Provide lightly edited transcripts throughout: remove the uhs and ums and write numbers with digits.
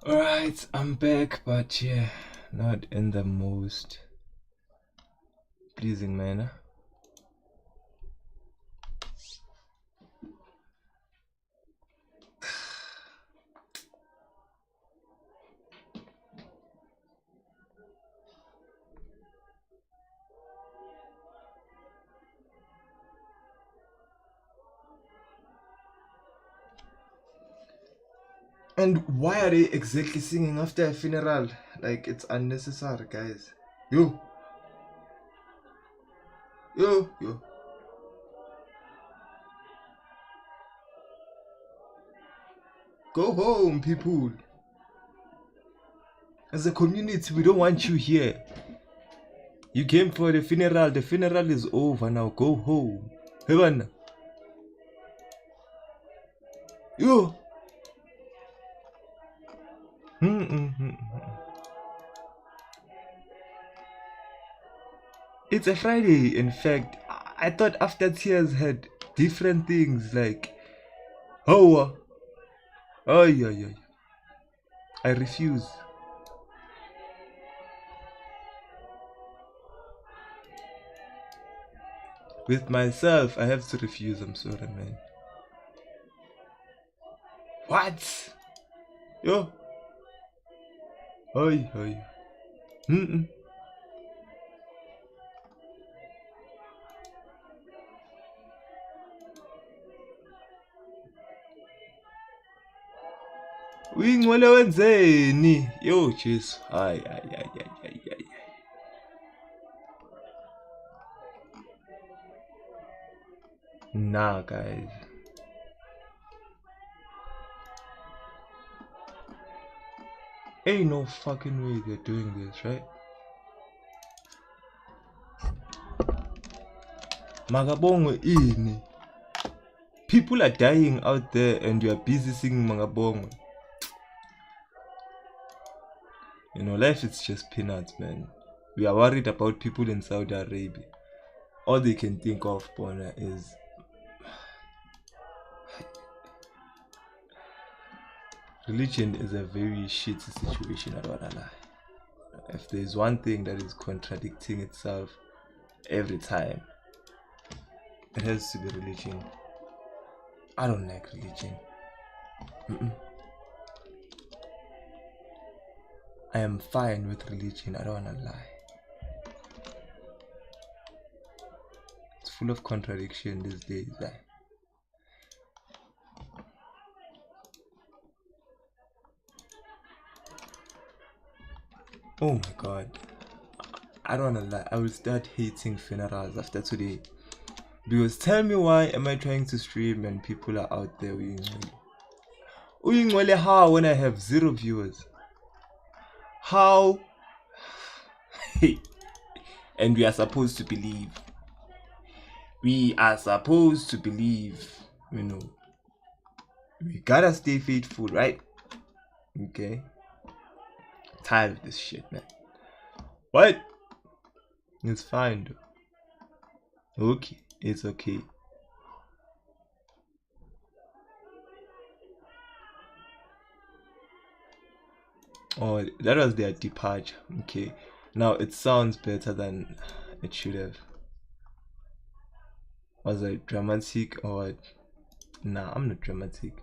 Alright, I'm back, but yeah, not in the most pleasing manner. And why are they exactly singing after a funeral? Like, it's unnecessary, guys. Yo, yo. Go home, people. As a community, we don't want you here. You came for the funeral. The funeral is over now. Go home. Heaven. Yo. It's a Friday. In fact, I thought after tears had different things like, oh, yeah. I refuse. With myself, I have to refuse. I'm sorry, man. What? Yo. Oi. Mm-mm. Uyingcwele wenzeni? Yo, jeez. Ay. Nah, guys. Ain't no fucking way they're doing this, right? Magabongwe ini. People are dying out there and you are busy singing Magabongwe. You know, life is just peanuts, man. We are worried about people in Saudi Arabia. All they can think of, Bona, is religion is a very shitty situation, I don't wanna lie. If there's one thing that is contradicting itself every time, it has to be religion. I don't like religion. I am fine with religion, I don't wanna lie. It's full of contradiction these days. Oh my god. I don't wanna lie, I will start hating funerals after today. Because tell me, why am I trying to stream and people are out there Uyingcwele how when I have 0 viewers? How? And we are supposed to believe. We gotta stay faithful, right? Okay. Tired of this shit, man. What? It's fine though. Okay, it's okay. Oh, that was their departure. Okay. Now it sounds better than it should have. Was I dramatic or what? Nah, I'm not dramatic.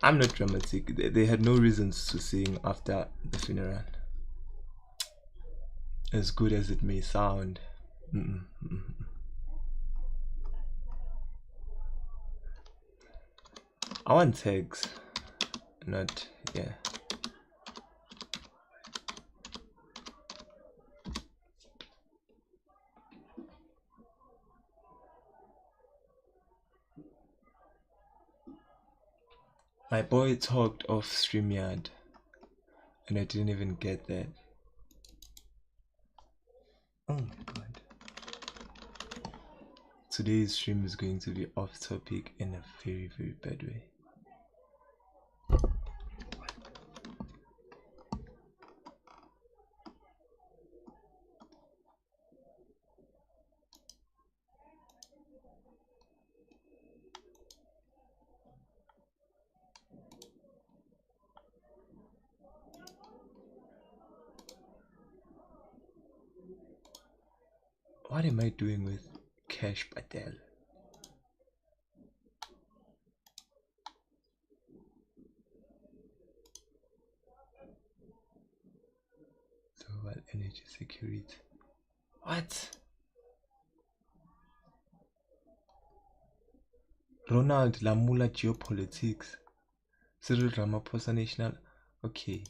They had no reasons to sing after the funeral. As good as it may sound. I want tags. Not, yeah. My boy talked off StreamYard and I didn't even get that. Oh my god. Today's stream is going to be off topic in a very, very bad way. What am I doing with Cash Patel? So what? Energy security. What? Ronald Lamula geopolitics. Cyril Ramaphosa national. Okay.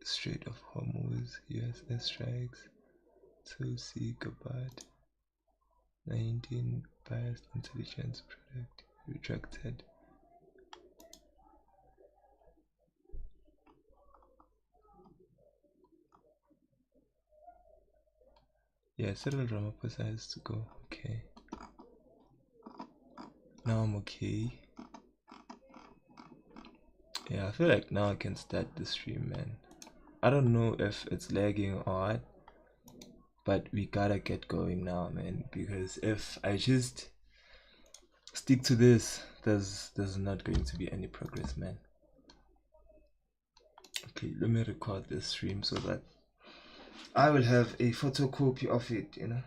Strait of Hormuz. U.S strikes. Tulsi Gabbard. 19 biased intelligence product retracted. Yeah, Cyril Ramaphosa has to go. Okay. Now I'm okay. Yeah, I feel like now I can start the stream, man. I don't know if it's lagging or what, but we gotta get going now, man, because if I just stick to this, there's not going to be any progress, man. Okay, let me record this stream so that I will have a photocopy of it, you know.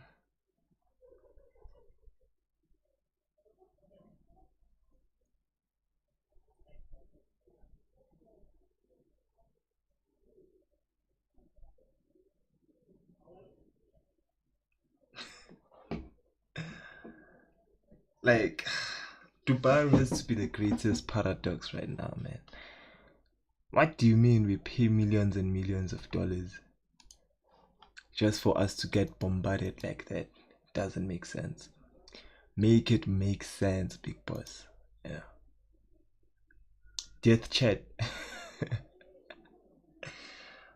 Like, Dubai has to be the greatest paradox right now, man. What do you mean we pay millions and millions of dollars just for us to get bombarded like that? Doesn't make sense. Make it make sense, big boss. Yeah. Death chat.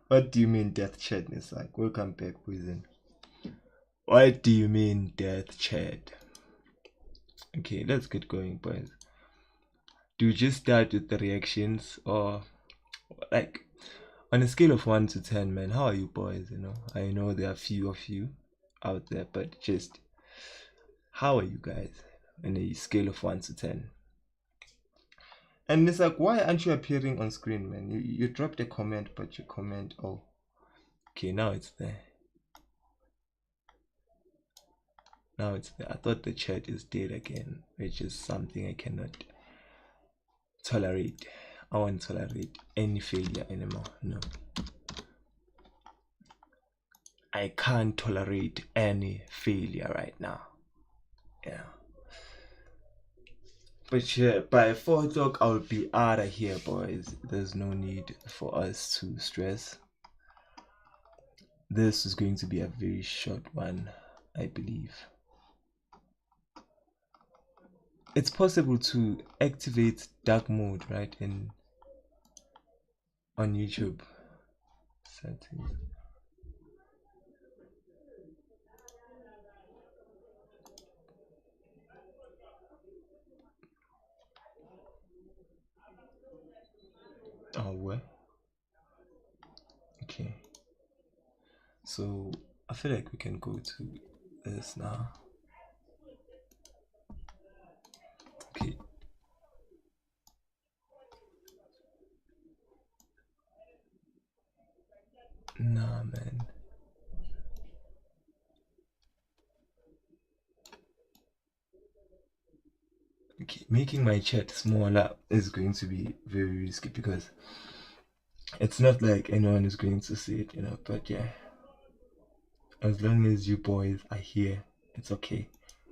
What do you mean death chat? It's like, welcome back, Poison. What do you mean death chat? Okay, let's get going, boys. Do you just start with the reactions, or like on a scale of 1 to 10, man, how are you boys? You know, I know there are few of you out there, but just how are you guys on a scale of 1 to 10? And it's like, why aren't you appearing on screen, man? You dropped a comment, but your comment, oh, okay, now it's there. Now it's there. I thought the chat is dead again, which is something I cannot tolerate. I won't tolerate any failure anymore. No. I can't tolerate any failure right now. Yeah. But yeah, by 4 o'clock I'll be out of here, boys. There's no need for us to stress. This is going to be a very short one, I believe. It's possible to activate dark mode, right, on YouTube settings. Oh, well. Okay. So I feel like we can go to this now. Okay. Nah, man. Okay, making my chat smaller is going to be very risky because it's not like anyone is going to see it, you know. But yeah, as long as you boys are here, it's okay.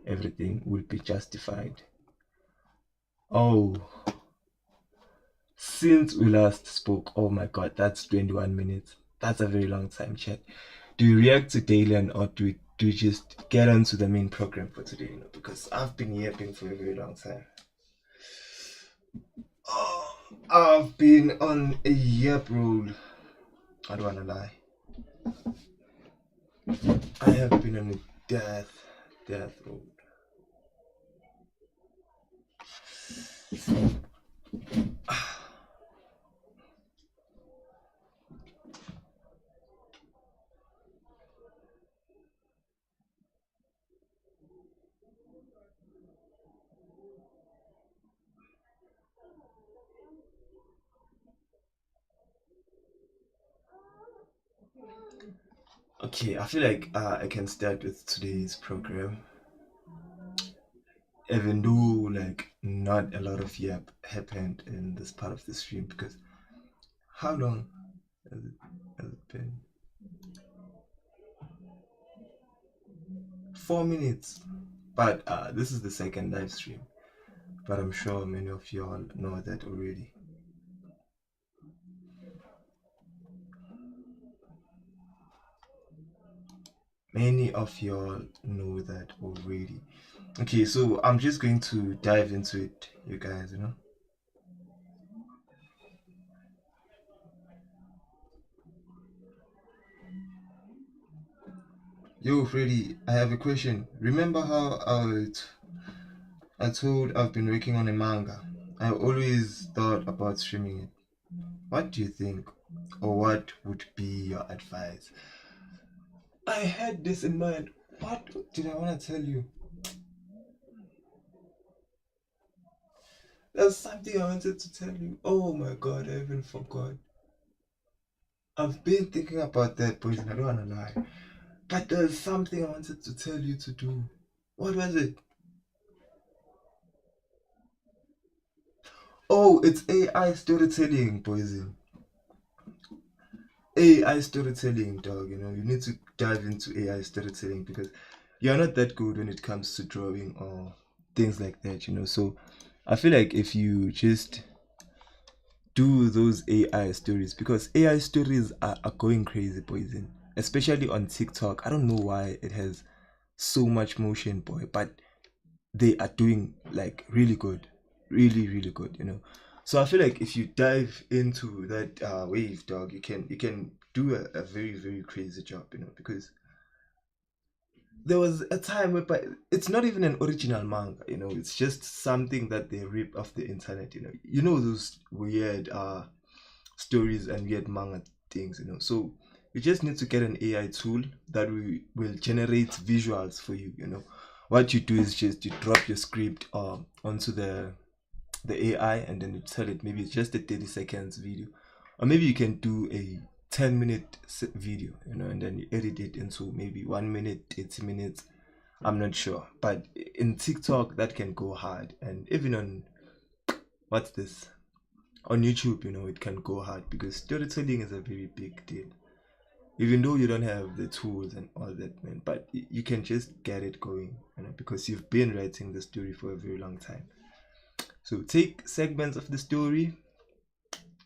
Everything will be justified. Oh, since we last spoke, oh my god, that's 21 minutes. That's a very long time, chat. Do you react to Dalian, or do you just get on to the main program for today? You know, because I've been yapping for a very long time. Oh, I've been on a yap roll. I don't wanna lie. I have been on a death roll. Okay, I feel like I can start with today's program, even though like not a lot of yap happened in this part of the stream because how long has it been? 4 minutes. But this is the second live stream. But I'm sure many of y'all know that already. Many of y'all know that already. Okay, so I'm just going to dive into it, you guys, you know. Yo, Freddy, I have a question. Remember how I told I've been working on a manga? I always thought about streaming it. What do you think? Or what would be your advice? I had this in mind. What did I want to tell you? There's something I wanted to tell you. Oh my god, I even forgot. I've been thinking about that, boys, and I don't want to lie. But there's something I wanted to tell you to do. What was it? Oh, it's AI storytelling, poison. AI storytelling, dog. You know, you need to dive into AI storytelling because you're not that good when it comes to drawing or things like that, you know. So I feel like if you just do those AI stories, because AI stories are going crazy, poison, especially on TikTok. I don't know why it has so much motion, boy, but they are doing like really good, really good, you know. So I feel like if you dive into that wave, dog, you can do a very crazy job, you know, because there was a time where it's not even an original manga, you know, it's just something that they rip off the internet, you know those weird stories and weird manga things, you know. So you just need to get an AI tool that will generate visuals for you, you know. What you do is just you drop your script onto the AI and then you tell it maybe it's just a 30 seconds video, or maybe you can do a 10-minute video, you know, and then you edit it into maybe 1 minute, 80 minutes. I'm not sure, but in TikTok that can go hard, and even on what's this on YouTube, you know, it can go hard because storytelling is a very big deal. Even though you don't have the tools and all that, man, but you can just get it going, you know, because you've been writing the story for a very long time. So take segments of the story,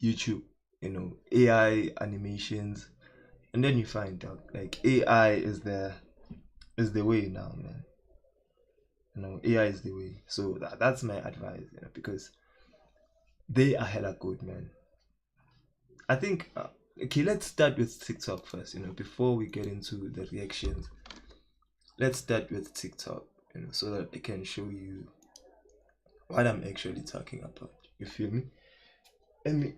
YouTube, you know, AI animations, and then you find out like AI is the way now, man. You know, AI is the way. So that's my advice, you know, because they are hella good, man. I think okay, let's start with TikTok first, you know, before we get into the reactions. Let's start with TikTok, you know, so that I can show you what I'm actually talking about. You feel me? Let me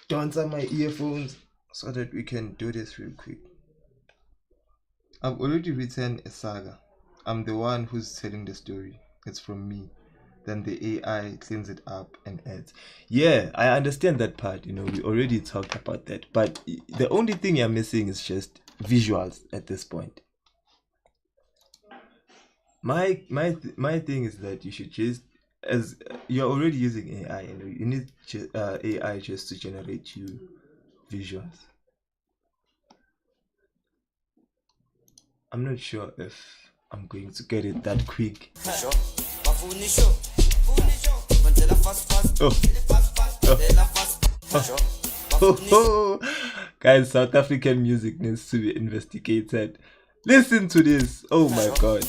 turn on my earphones so that we can do this real quick. I've already written a saga. I'm the one who's telling the story. It's from me. Then the AI cleans it up and adds. Yeah, I understand that part. You know, we already talked about that. But the only thing you're missing is just visuals at this point. My thing is that you should just, as you're already using AI, you know, you need AI just to generate you visuals. I'm not sure if I'm going to get it that quick. Oh. Guys, South African music needs to be investigated. Listen to this. Oh my god.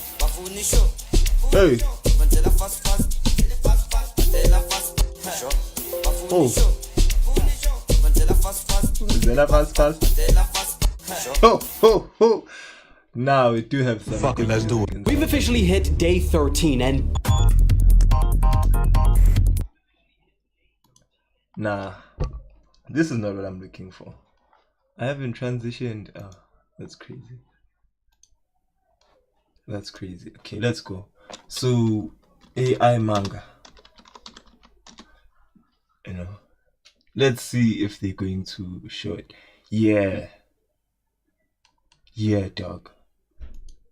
Hey. Oh. Zella fast fast. Oh, oh, oh. Now we do have some. Fuck it, let's do it. We've officially hit day 13 and... Nah. This is not what I'm looking for. I haven't transitioned. Oh, that's crazy. That's crazy. Okay, let's go. So, AI manga. You know, let's see if they're going to show it. Yeah. Yeah, dog.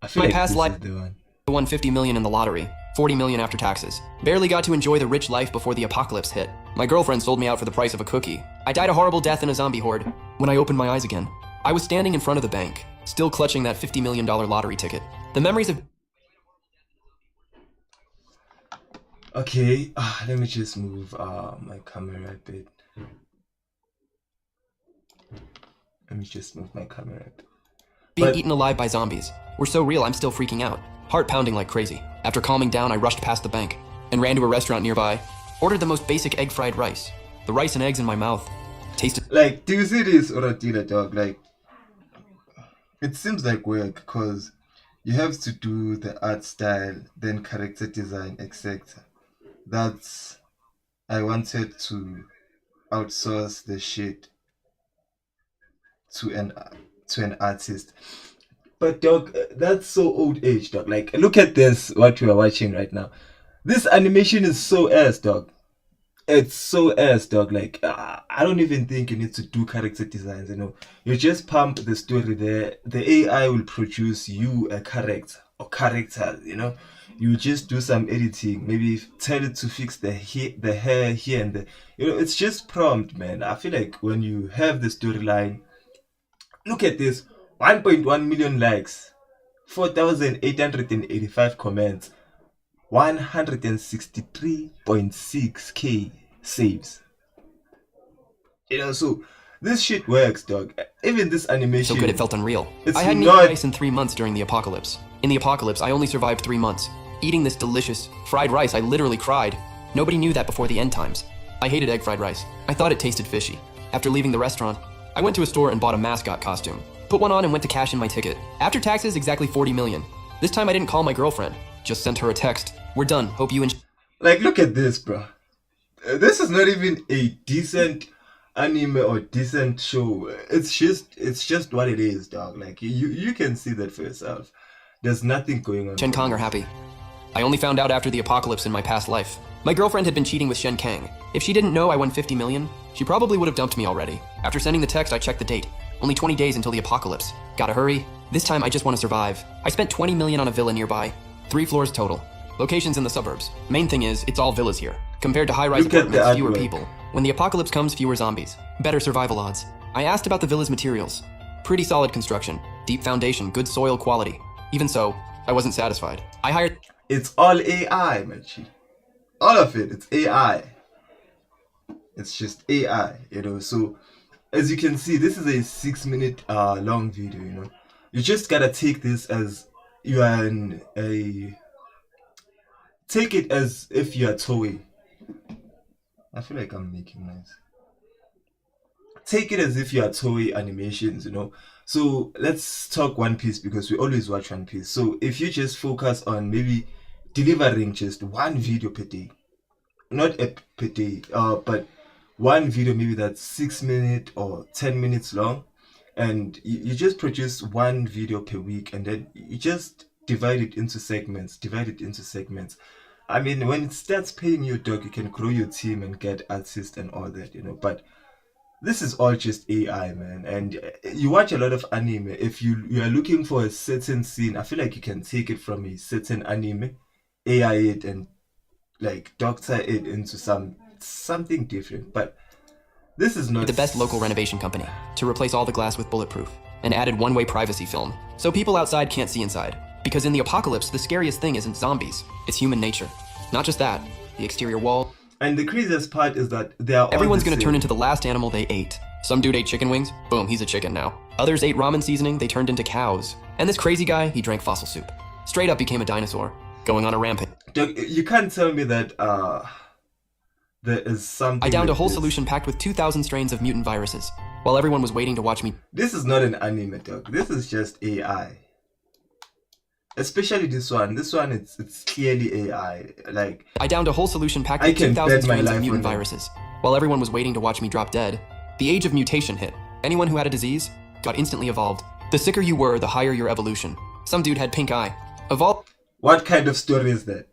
I feel My like past this life, is the one. I won 50 million in the lottery, 40 million after taxes. Barely got to enjoy the rich life before the apocalypse hit. My girlfriend sold me out for the price of a cookie. I died a horrible death in a zombie horde. When I opened my eyes again, I was standing in front of the bank, still clutching that $50 million lottery ticket. The memories of Okay, let me just move my camera a bit. Let me just move my camera a bit. being eaten alive by zombies were so real I'm still freaking out, heart pounding like crazy. After calming down, I rushed past the bank and ran to a restaurant nearby, ordered the most basic egg fried rice. The rice and eggs in my mouth tasted Like, do you see this or dog? Like, it seems like work because you have to do the art style, then character design, etc. That's I wanted to outsource the shit to an artist. But dog, that's so old age, dog. Like, look at this, what we are watching right now. This animation is so ass, dog. It's so ass, dog. Like, I don't even think you need to do character designs. You just pump the story there. The AI will produce you a character or characters. You just do some editing. Maybe tell it to fix the hair here and there. It's just prompt, man. I feel like when you have the storyline, look at this: 1.1 million likes, 4,885 comments, 163.6k saves. So this shit works, dog. Even this animation, so good it felt unreal. it's I hadn't not- eaten rice in 3 months during the apocalypse. In the apocalypse, I only survived 3 months. Eating this delicious fried rice, I literally cried. Nobody knew that before the end times. I hated egg fried rice. I thought it tasted fishy. After leaving the restaurant, I went to a store and bought a mascot costume. Put one on and went to cash in my ticket. After taxes, exactly 40 million. This time I didn't call my girlfriend. Just sent her a text. We're done. Hope you enjoy. Like, look at this, bro. This is not even a decent anime or decent show. It's just what it is, dog. Like, you can see that for yourself. There's nothing going on. Shen Kang are happy. I only found out after the apocalypse in my past life. My girlfriend had been cheating with Shen Kang. If she didn't know I won 50 million, she probably would have dumped me already. After sending the text, I checked the date. Only 20 days until the apocalypse. Gotta hurry. This time I just want to survive. I spent 20 million on a villa nearby. 3 floors total. Locations in the suburbs. Main thing is, it's all villas here. Compared to high-rise Look at the apartments, fewer artwork. people. When the apocalypse comes, fewer zombies. Better survival odds. I asked about the villa's materials. Pretty solid construction. Deep foundation, good soil quality. Even so, I wasn't satisfied. I hired It's all AI, man. All of it. It's AI. It's just AI. So as you can see, this is a 6-minute long video. You just gotta take this as you are take it as if you are Toei. I feel like I'm making noise. Take it as if you are Toei animations. So let's talk One Piece because we always watch One Piece. So if you just focus on maybe delivering just one video per day, not a per day, but one video maybe that's 6 minutes or 10 minutes long, and you just produce one video per week, and then you just divide it into segments. I mean, when it starts paying you, dog, you can grow your team and get artists and all that. But this is all just AI, man. And you watch a lot of anime. If you are looking for a certain scene, I feel like you can take it from a certain anime, AI it, and like doctor it into something different. But this is not the best local renovation company to replace all the glass with bulletproof and added one-way privacy film so people outside can't see inside. Because in the apocalypse, the scariest thing isn't zombies, it's human nature. Not just that, the exterior wall. And the craziest part is that they are Everyone's all gonna the turn same. into the last animal they ate. Some dude ate chicken wings, boom, he's a chicken now. Others ate ramen seasoning, they turned into cows. And this crazy guy, he drank fossil soup. Straight up became a dinosaur, going on a rampage. Dog, you can't tell me that there is something. I downed a like whole this. solution packed with 2,000 strains of mutant viruses, while everyone was waiting to watch me. This is not an anime, dog. This is just AI. Especially this one. This one, it's clearly AI. Like, I downed a whole solution packed I with can 2,000 bet my strains of life mutant on that. viruses, while everyone was waiting to watch me drop dead. The age of mutation hit. Anyone who had a disease got instantly evolved. The sicker you were, the higher your evolution. Some dude had pink eye. Evolved. what kind of story is that?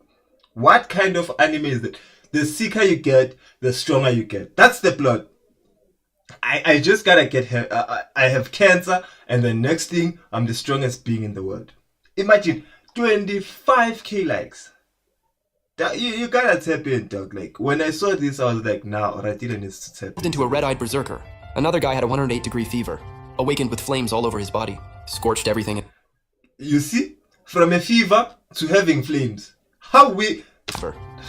What kind of anime is that? The sicker you get, the stronger you get. That's the plot. I just gotta get her. I have cancer, and the next thing, I'm the strongest being in the world. Imagine 25k likes. You gotta tap in, dog. Like when I saw this, I was like, nah, Ratila needs to tap in. Into a red-eyed berserker. Another guy had a 108-degree fever, awakened with flames all over his body, scorched everything. You see, from a fever to having flames. How we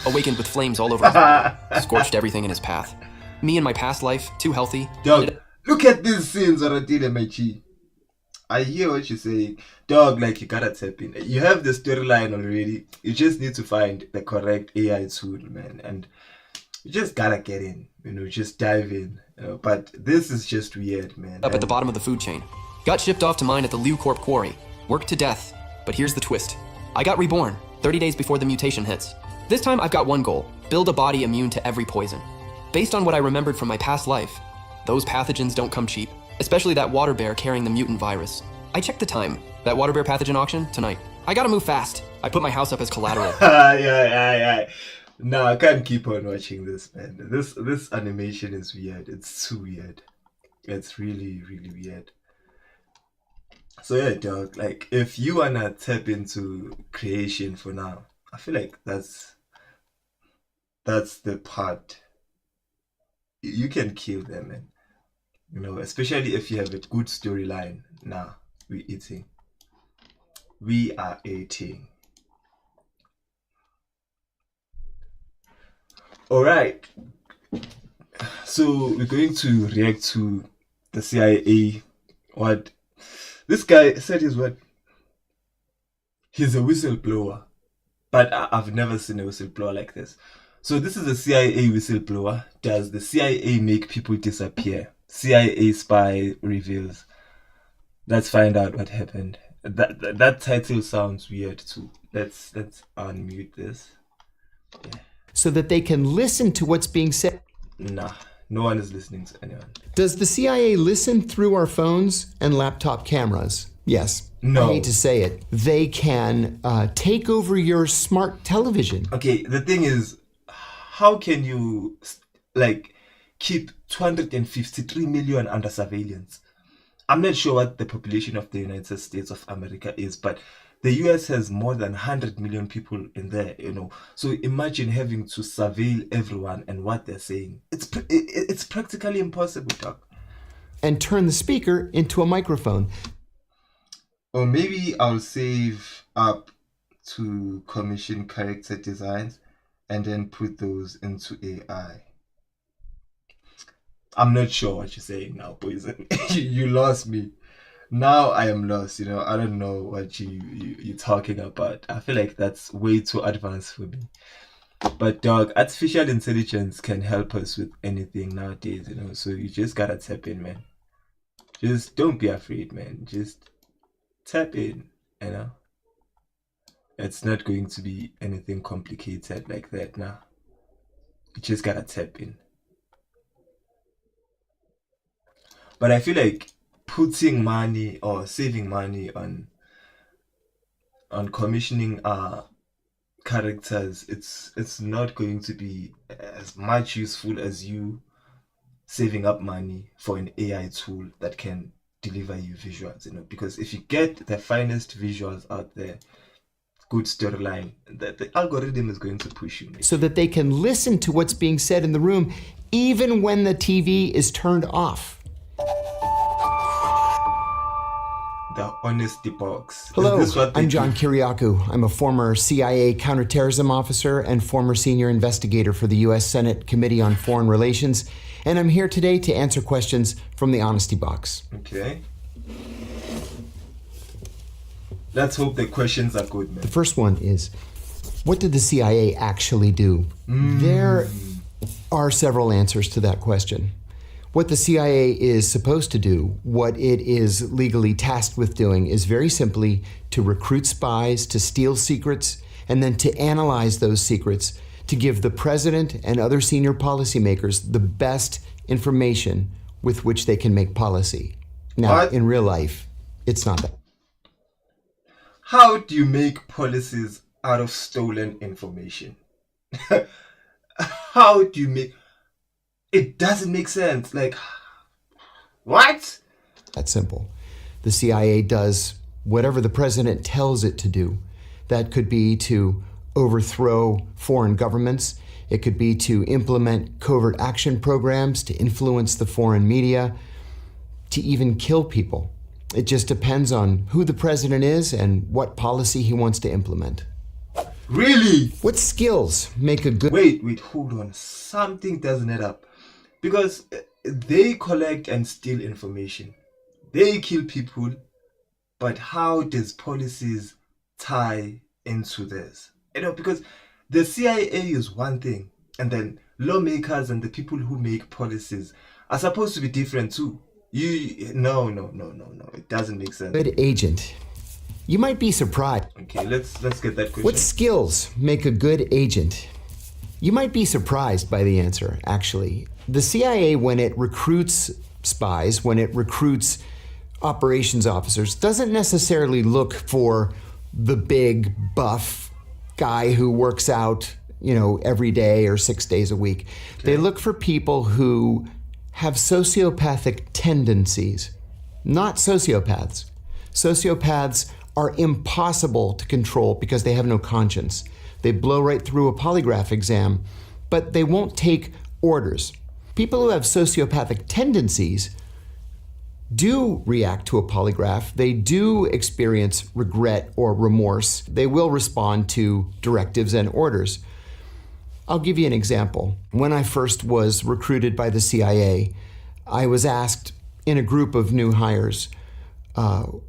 awakened with flames all over his body, scorched everything in his path. Me in my past life, too healthy. Dog, look at these scenes, Ratila, my G. I hear what you're saying. Dog, like you gotta tap in. You have the storyline already. You just need to find the correct AI tool, man. And you just gotta get in, just dive in. But this is just weird, man. Up at the bottom of the food chain. Got shipped off to mine at the Liu Corp quarry. Worked to death. But here's the twist. I got reborn, 30 days before the mutation hits. This time I've got one goal. Build a body immune to every poison. Based on what I remembered from my past life, those pathogens don't come cheap. Especially that water bear carrying the mutant virus. I checked the time. That water bear pathogen auction, tonight. I gotta move fast. I put my house up as collateral. yeah. No, I can't keep on watching this, man. This animation is weird. It's too weird. It's really, really weird. So yeah, dog, like if you wanna tap into creation for now, I feel like that's the part. You can kill them, man. Especially if you have a good storyline. Nah, we're eating. We are eating. Alright. So we're going to react to the CIA. What this guy said is what? He's a whistleblower. But I've never seen a whistleblower like this. So this is a CIA whistleblower. Does the CIA make people disappear? CIA spy reveals. Let's find out what happened. That title sounds weird too. Let's unmute this. Yeah. So that they can listen to what's being said. Nah, no one is listening to anyone. Does the CIA listen through our phones and laptop cameras? Yes. No. I hate to say it. They can take over your smart television. Okay, the thing is, how can you keep 253 million under surveillance? I'm not sure what the population of the United States of America is, but the US has more than 100 million people in there, So imagine having to surveil everyone and what they're saying. It's practically impossible, Doc. And turn the speaker into a microphone. Or maybe I'll save up to commission character designs and then put those into AI. I'm not sure what you're saying now, Poison. You lost me. Now I am lost, I don't know what you're talking about. I feel like that's way too advanced for me. But dog, artificial intelligence can help us with anything nowadays, so you just gotta tap in, man. Just don't be afraid, man. Just tap in, It's not going to be anything complicated like that now. You just gotta tap in. But I feel like putting money or saving money on commissioning characters, it's not going to be as much useful as you saving up money for an AI tool that can deliver you visuals, because if you get the finest visuals out there, good storyline, the algorithm is going to push you. So that they can listen to what's being said in the room, even when the TV is turned off. The honesty box. Hello, I'm John Kiriakou. I'm a former CIA counterterrorism officer and former senior investigator for the U.S. Senate Committee on Foreign Relations, and I'm here today to answer questions from the honesty box. Okay. Let's hope the questions are good, man. The first one is, what did the CIA actually do? There are several answers to that question. What the CIA is supposed to do, what it is legally tasked with doing, is very simply to recruit spies, to steal secrets, and then to analyze those secrets to give the president and other senior policymakers the best information with which they can make policy. Now, in real life, it's not that. How do you make policies out of stolen information? How do you make... It doesn't make sense. Like, What? That's simple. The CIA does whatever the president tells it to do. That could be to overthrow foreign governments. It could be to implement covert action programs, to influence the foreign media, to even kill people. It just depends on who the president is and what policy he wants to implement. Really? What skills make a good... Wait, hold on. Something doesn't add up. Because they collect and steal information. They kill people. But how does policies tie into this? Because the CIA is one thing. And then lawmakers and the people who make policies are supposed to be different too. No. It doesn't make sense. Good agent. You might be surprised. Okay, let's get that question. What skills make a good agent? You might be surprised by the answer, actually. The CIA, when it recruits spies, when it recruits operations officers, doesn't necessarily look for the big, buff guy who works out, every day or 6 days a week. Okay. They look for people who have sociopathic tendencies, not sociopaths. Sociopaths are impossible to control because they have no conscience. They blow right through a polygraph exam, but they won't take orders. People who have sociopathic tendencies do react to a polygraph. They do experience regret or remorse. They will respond to directives and orders. I'll give you an example. When I first was recruited by the CIA, I was asked in a group of new hires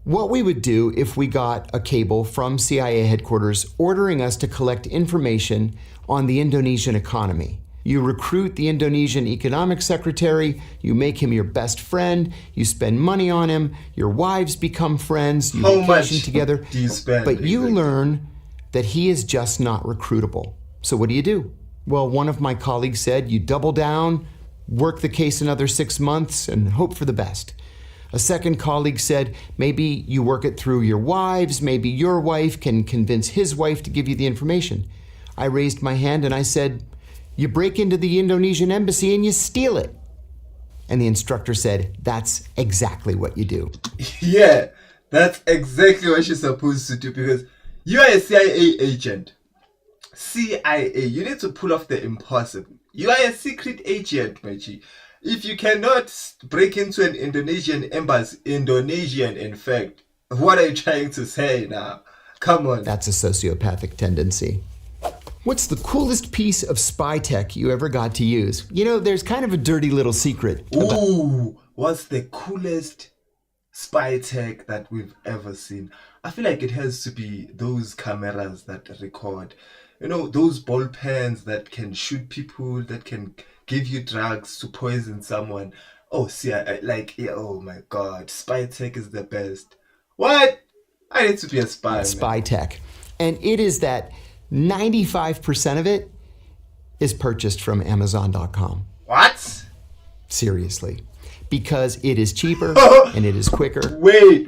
what we would do if we got a cable from CIA headquarters ordering us to collect information on the Indonesian economy. You recruit the Indonesian economic secretary, you make him your best friend, you spend money on him, your wives become friends, you vacation together. Do you spend? But you learn that he is just not recruitable. So what do? Well, one of my colleagues said, you double down, work the case another 6 months, and hope for the best. A second colleague said, maybe you work it through your wives, maybe your wife can convince his wife to give you the information. I raised my hand and I said, you break into the Indonesian embassy and you steal it. And the instructor said, that's exactly what you do. Yeah, that's exactly what you're supposed to do, because you are a CIA agent. CIA, you need to pull off the impossible. You are a secret agent, my G. If you cannot break into an Indonesian embassy, Indonesian in fact, what are you trying to say now? Come on. That's a sociopathic tendency. What's the coolest piece of spy tech you ever got to use? There's kind of a dirty little secret. What's the coolest spy tech that we've ever seen? I feel like it has to be those cameras that record. Those ball pens that can shoot people, that can give you drugs to poison someone. Oh, see, oh my God, spy tech is the best. What? I need to be a spy. Spy tech. And it is that 95% of it is purchased from Amazon.com. What? Seriously. Because it is cheaper and it is quicker. Wait.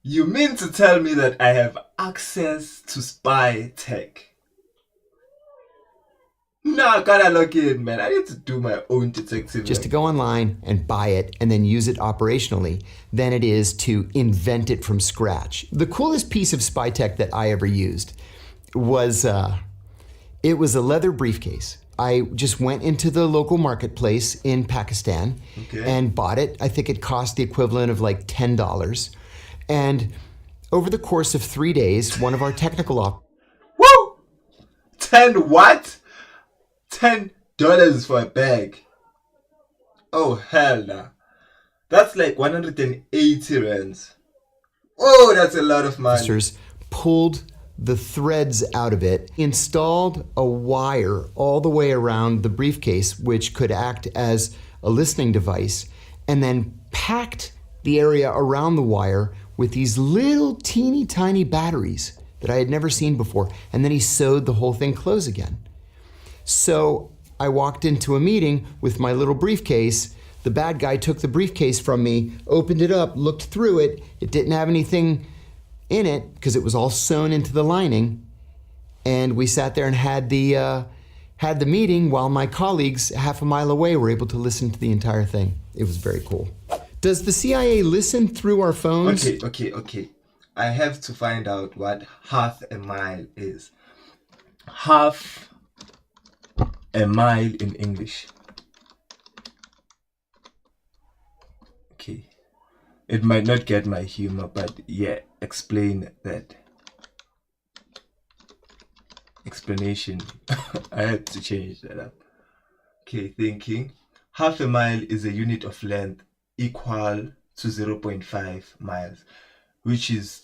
You mean to tell me that I have access to spy tech? No, I gotta log in, man. I need to do my own detective. Just to go online and buy it and then use it operationally than it is to invent it from scratch. The coolest piece of spy tech that I ever used was, it was a leather briefcase. I just went into the local marketplace in Pakistan and bought it. I think it cost the equivalent of like $10. And over the course of 3 days, one of our technical Woo! 10 what? $10 for a bag. Oh, hell nah. That's like 180 rands. Oh, that's a lot of money. Officers pulled the threads out of it, installed a wire all the way around the briefcase, which could act as a listening device, and then packed the area around the wire with these little teeny tiny batteries that I had never seen before. And then he sewed the whole thing closed again. So I walked into a meeting with my little briefcase. The bad guy took the briefcase from me, opened it up, looked through it. It didn't have anything in it because it was all sewn into the lining. And we sat there and had had the meeting while my colleagues half a mile away were able to listen to the entire thing. It was very cool. Does the CIA listen through our phones? Okay. I have to find out what half a mile is. Half a mile in English. Okay. It might not get my humor, but yeah, explain that. Explanation. I had to change that up. Okay, thinking. Half a mile is a unit of length equal to 0.5 miles, which is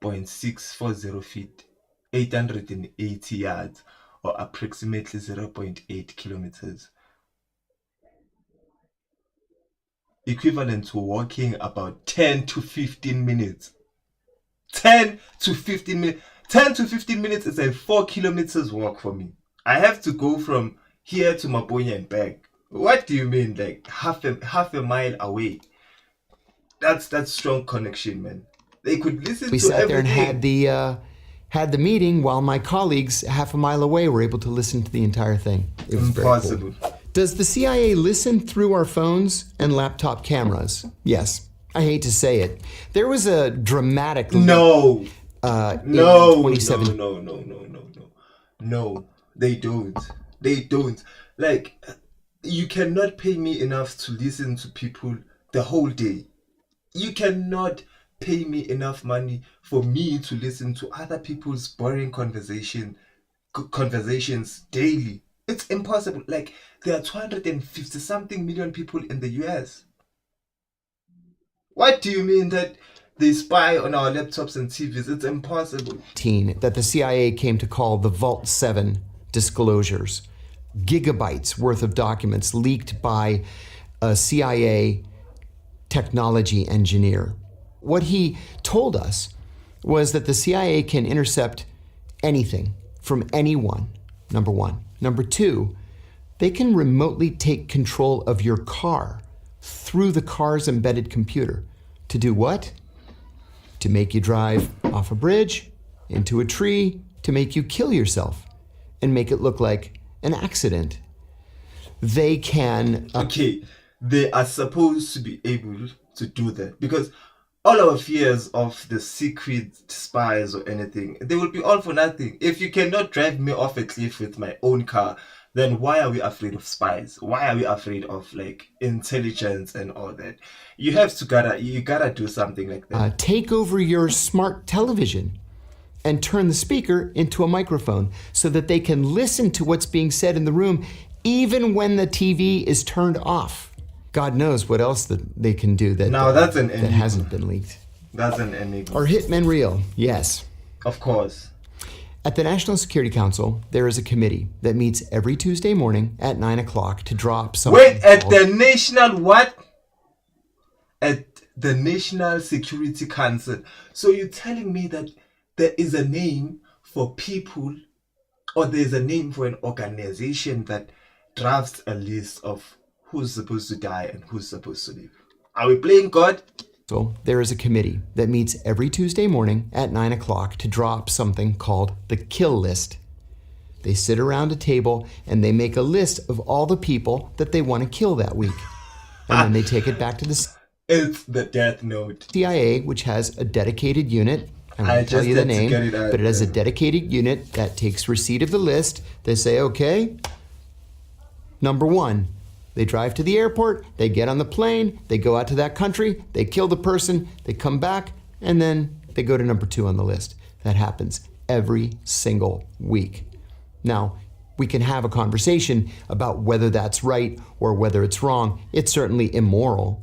2.640 feet, 880 yards, or approximately 0.8 kilometers. Equivalent to walking about 10 to 15 minutes. 10 to 15 minutes. 10 to 15 minutes is a 4 kilometers walk for me. I have to go from here to Maponya and back. What do you mean, like half a mile away? That's strong connection, man. They could listen to everything. We sat there and had the meeting while my colleagues half a mile away were able to listen to the entire thing. It was impossible. Very cool. Does the CIA listen through our phones and laptop cameras? Yes. I hate to say it. There was a dramatic No, No, they don't. They don't. Like, you cannot pay me enough to listen to people the whole day. You cannot pay me enough money for me to listen to other people's boring conversations daily. It's impossible. Like, there are 250 something million people in the US. What do you mean that they spy on our laptops and TVs? It's impossible. That the CIA came to call the Vault 7 disclosures. Gigabytes worth of documents leaked by a CIA technology engineer. What he told us was that the CIA can intercept anything from anyone, number one. Number two, they can remotely take control of your car through the car's embedded computer. To do what? To make you drive off a bridge, into a tree, to make you kill yourself and make it look like an accident. They can... Okay, they are supposed to be able to do that because all our fears of the secret spies or anything, they will be all for nothing. If you cannot drive me off a cliff with my own car, then why are we afraid of spies? Why are we afraid of like intelligence and all that? You gotta do something like that. Take over your smart television and turn the speaker into a microphone so that they can listen to what's being said in the room even when the TV is turned off. God knows what else that they can do that hasn't been leaked. That's an enigma. Are hitmen real? Yes. Of course. At the National Security Council, there is a committee that meets every Tuesday morning at 9 o'clock to drop something. Wait, at the National what? At the National Security Council. So you're telling me that there is a name for people, or there's a name for an organization that drafts a list of who's supposed to die and who's supposed to live? Are we playing God? So there is a committee that meets every Tuesday morning at 9 o'clock to drop something called the kill list. They sit around a table and they make a list of all the people that they want to kill that week. And then they take it back to the It's the death note. CIA, which has a dedicated unit. I won't tell you the name, but it has a dedicated unit that takes receipt of the list. They say, okay, number one. They drive to the airport, they get on the plane, they go out to that country, they kill the person, they come back, and then they go to number two on the list. That happens every single week. Now, we can have a conversation about whether that's right or whether it's wrong. It's certainly immoral.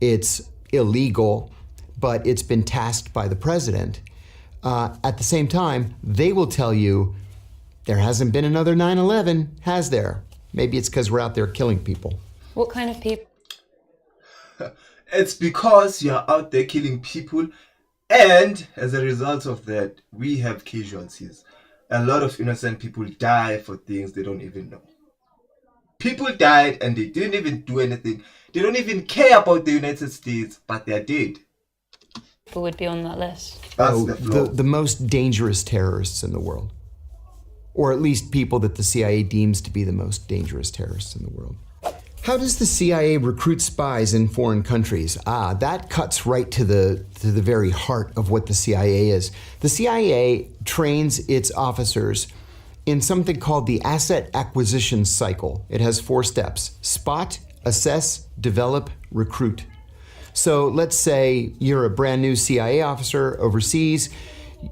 It's illegal, but it's been tasked by the president. At the same time, they will tell you there hasn't been another 9/11, has there? Maybe it's because we're out there killing people. What kind of people? It's because you're out there killing people, and as a result of that, we have casualties. A lot of innocent people die for things they don't even know. People died and they didn't even do anything. They don't even care about the United States, but they're dead. Who would be on that list? That's the most dangerous terrorists in the world. or at least people that the CIA deems to be the most dangerous terrorists in the world. How does the CIA recruit spies in foreign countries? That cuts right to the very heart of what the CIA is. The CIA trains its officers in something called the asset acquisition cycle. It has 4 steps: spot, assess, develop, recruit. So let's say you're a brand new CIA officer overseas.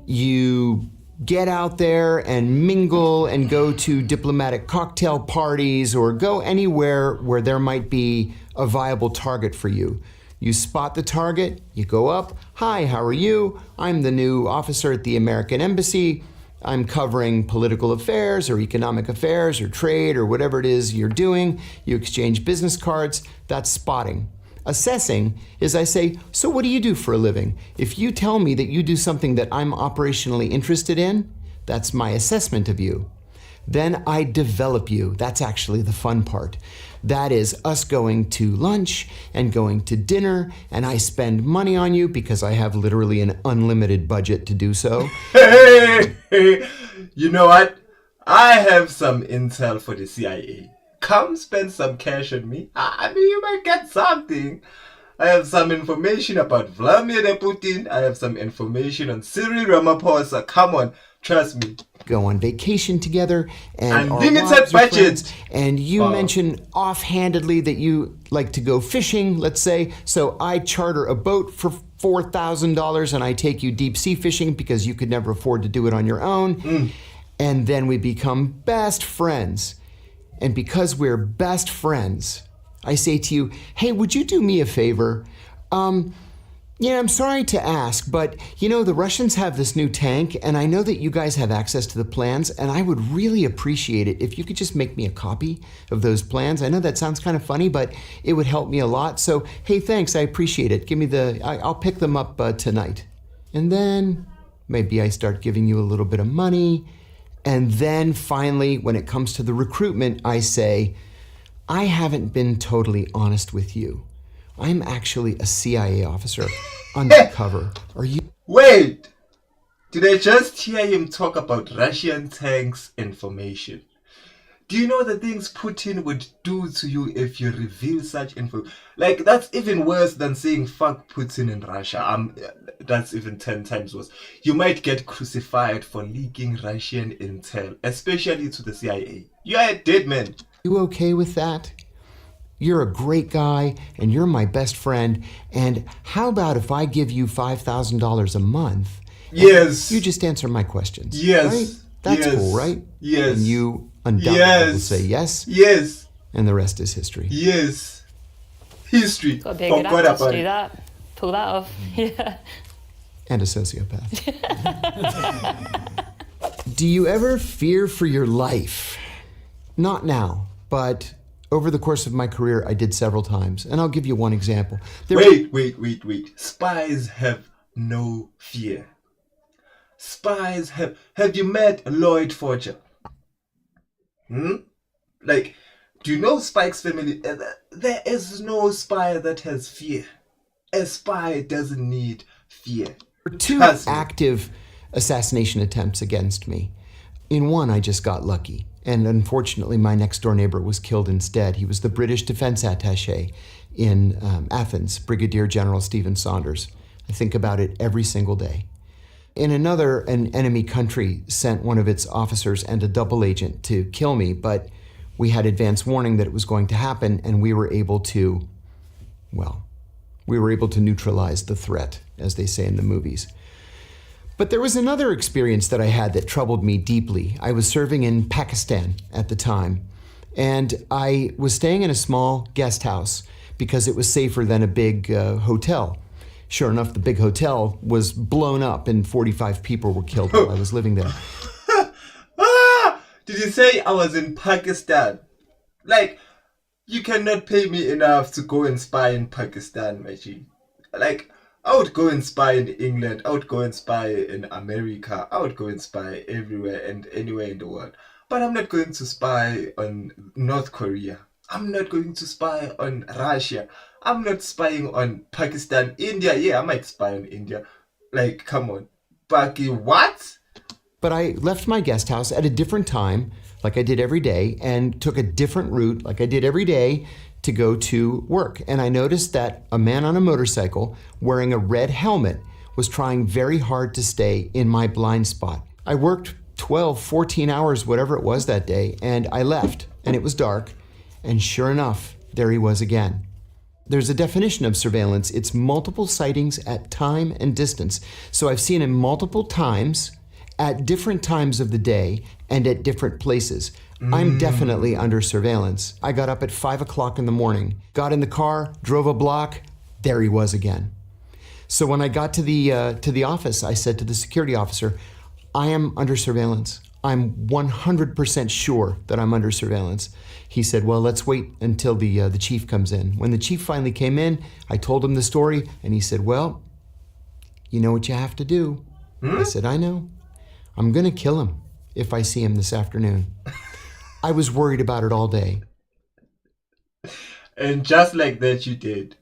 You get out there and mingle and go to diplomatic cocktail parties or go anywhere where there might be a viable target for you. You spot the target, you go up, "Hi, how are you? I'm the new officer at the American Embassy. I'm covering political affairs or economic affairs or trade or whatever it is you're doing." You exchange business cards. That's spotting. Assessing is I say, "So what do you do for a living?" If you tell me that you do something that I'm operationally interested in, that's my assessment of you. Then I develop you. That's actually the fun part. That is us going to lunch and going to dinner, and I spend money on you because I have literally an unlimited budget to do so. Hey, you know what? I have some intel for the CIA. Come spend some cash on me. I mean, you might get something. I have some information about Vladimir Putin. I have some information on Cyril Ramaphosa. Come on, trust me. Go on vacation together and unlimited budget. And you mention offhandedly that you like to go fishing, let's say. So I charter a boat for $4,000 and I take you deep sea fishing because you could never afford to do it on your own. And then we become best friends. And because we're best friends, I say to you, "Hey, would you do me a favor? I'm sorry to ask, but the Russians have this new tank, and I know that you guys have access to the plans, and I would really appreciate it if you could just make me a copy of those plans. I know that sounds kind of funny, but it would help me a lot. So, hey, thanks, I appreciate it. I'll pick them up tonight." And then maybe I start giving you a little bit of money. And then finally, when it comes to the recruitment, I say, "I haven't been totally honest with you. I'm actually a CIA officer undercover. Are you..." Wait! Did I just hear him talk about Russian tanks information? Do you know the things Putin would do to you if you reveal such info? Like, that's even worse than saying "fuck Putin in Russia." That's even 10 times worse. You might get crucified for leaking Russian intel, especially to the CIA. You are a dead man. You okay with that? You're a great guy, and you're my best friend. And how about if I give you $5,000 a month? Yes. You just answer my questions. Yes. Right? That's yes. cool, right? Yes. And you undoubtedly will say yes. Yes. And the rest is history. Yes. History. Got to be a good actor to do that. Pull that off. Yeah. And a sociopath. Do you ever fear for your life? Not now, but over the course of my career, I did several times. And I'll give you one example. Wait. Spies have no fear. Spies have you met Lloyd Forger? Like, do you know Spike's family? There is no spy that has fear. A spy doesn't need fear. There were 2 active assassination attempts against me. In one, I just got lucky. And unfortunately, my next door neighbor was killed instead. He was the British defense attaché in Athens, Brigadier General Stephen Saunders. I think about it every single day. In another, an enemy country sent one of its officers and a double agent to kill me, but we had advance warning that it was going to happen, and we were able to neutralize the threat, as they say in the movies. But there was another experience that I had that troubled me deeply. I was serving in Pakistan at the time, and I was staying in a small guest house because it was safer than a big hotel. Sure enough, the big hotel was blown up and 45 people were killed while I was living there. Did you say I was in Pakistan? Like, you cannot pay me enough to go and spy in Pakistan, Machi. Like, I would go and spy in England, I would go and spy in America, I would go and spy everywhere and anywhere in the world. But I'm not going to spy on North Korea. I'm not going to spy on Russia. I'm not spying on Pakistan. India, yeah, I might spy on India. Like, come on. Paki, what? But I left my guest house at a different time, like I did every day, and took a different route, like I did every day, to go to work. And I noticed that a man on a motorcycle wearing a red helmet was trying very hard to stay in my blind spot. I worked 12, 14 hours, whatever it was that day, and I left, and it was dark, and sure enough, there he was again. There's a definition of surveillance. It's multiple sightings at time and distance. So I've seen him multiple times at different times of the day and at different places. I'm definitely under surveillance. I got up at 5 o'clock in the morning, got in the car, drove a block, there he was again. So when I got to the office, I said to the security officer, I am under surveillance. I'm 100% sure that I'm under surveillance. He said, well, let's wait until the chief comes in. When the chief finally came in, I told him the story, and he said, well, you know what you have to do. I said, I know. I'm gonna kill him if I see him this afternoon. I was worried about it all day. And just like that, you did.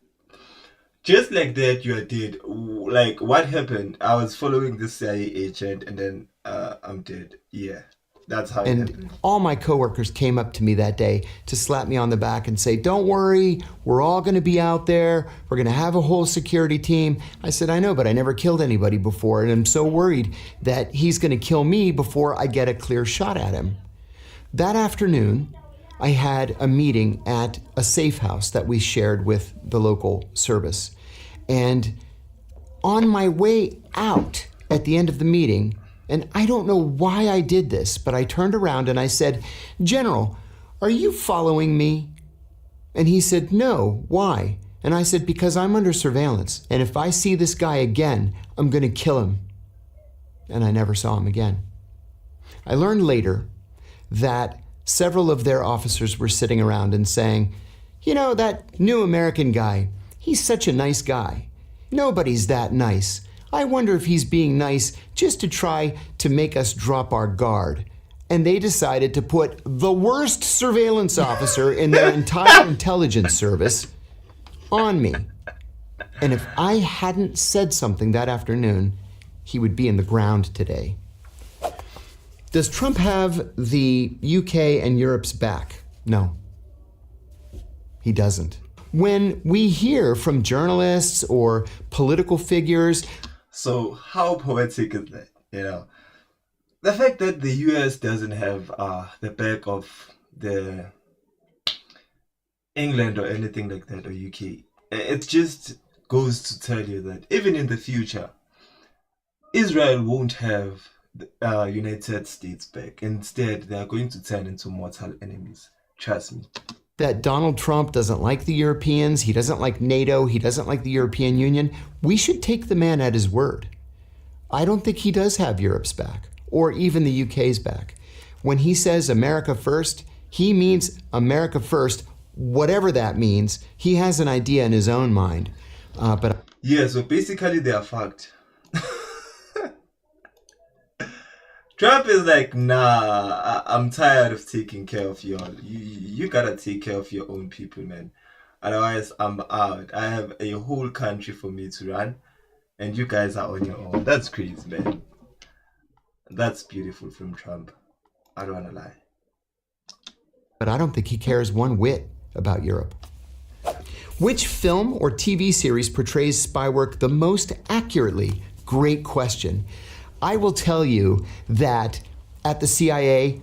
Just like that, you did. Like, what happened? I was following the CIA agent, and then I'm dead. Yeah, that's how it happened. All my coworkers came up to me that day to slap me on the back and say, don't worry, we're all going to be out there. We're going to have a whole security team. I said, I know, but I never killed anybody before, and I'm so worried that he's going to kill me before I get a clear shot at him. That afternoon, I had a meeting at a safe house that we shared with the local service. And on my way out at the end of the meeting, and I don't know why I did this, but I turned around and I said, General, are you following me? And he said, no, why? And I said, because I'm under surveillance. And if I see this guy again, I'm going to kill him. And I never saw him again. I learned later that several of their officers were sitting around and saying, you know, that new American guy, he's such a nice guy. Nobody's that nice. I wonder if he's being nice just to try to make us drop our guard. And they decided to put the worst surveillance officer in their entire intelligence service on me. And if I hadn't said something that afternoon, he would be in the ground today. Does Trump have the UK and Europe's back? No, he doesn't. When we hear from journalists or political figures... So how poetic is that, you know? The fact that the US doesn't have the back of the England or anything like that, or UK, it just goes to tell you that even in the future, Israel won't have the United States back. Instead, they are going to turn into mortal enemies. Trust me. That Donald Trump doesn't like the Europeans, he doesn't like NATO, he doesn't like the European Union. We should take the man at his word. I don't think he does have Europe's back, or even the UK's back. When he says America first, he means America first, whatever that means. He has an idea in his own mind. Yeah, so basically they are fucked. Trump is like, nah, I'm tired of taking care of y'all. You gotta take care of your own people, man. Otherwise, I'm out. I have a whole country for me to run, and you guys are on your own. That's crazy, man. That's beautiful from Trump. I don't wanna lie. But I don't think he cares one whit about Europe. Which film or TV series portrays spy work the most accurately? Great question. I will tell you that at the CIA,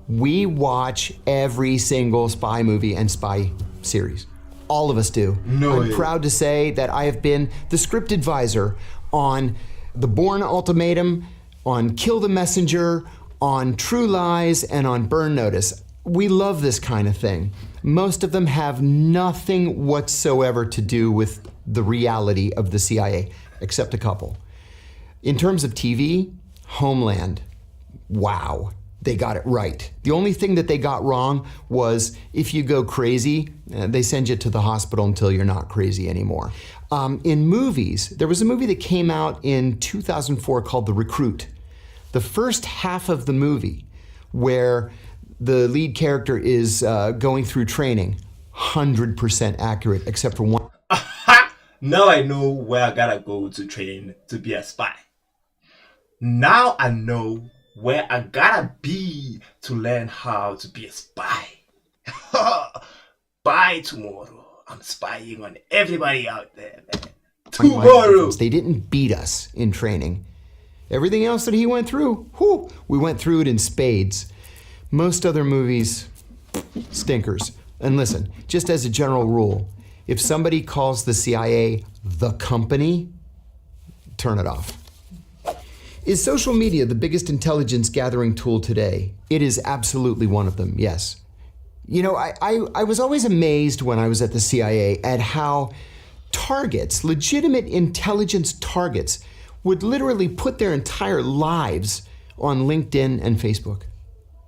we watch every single spy movie and spy series. All of us do. I'm proud to say that I have been the script advisor on The Bourne Ultimatum, on Kill the Messenger, on True Lies, and on Burn Notice. We love this kind of thing. Most of them have nothing whatsoever to do with the reality of the CIA, except a couple. In terms of TV, Homeland, wow, they got it right. The only thing that they got wrong was if you go crazy, they send you to the hospital until you're not crazy anymore. In movies, there was a movie that came out in 2004 called The Recruit. The first half of the movie, where the lead character is going through training, 100% accurate, except for one. Now I know where I gotta go to train to be a spy. Now I know where I gotta be to learn how to be a spy. By tomorrow, I'm spying on everybody out there, man. Tomorrow! They didn't beat us in training. Everything else that he went through, we went through it in spades. Most other movies, stinkers. And listen, just as a general rule, if somebody calls the CIA the company, turn it off. Is social media the biggest intelligence gathering tool today? It is absolutely one of them, yes. You know, I was always amazed when I was at the CIA at how targets, legitimate intelligence targets, would literally put their entire lives on LinkedIn and Facebook.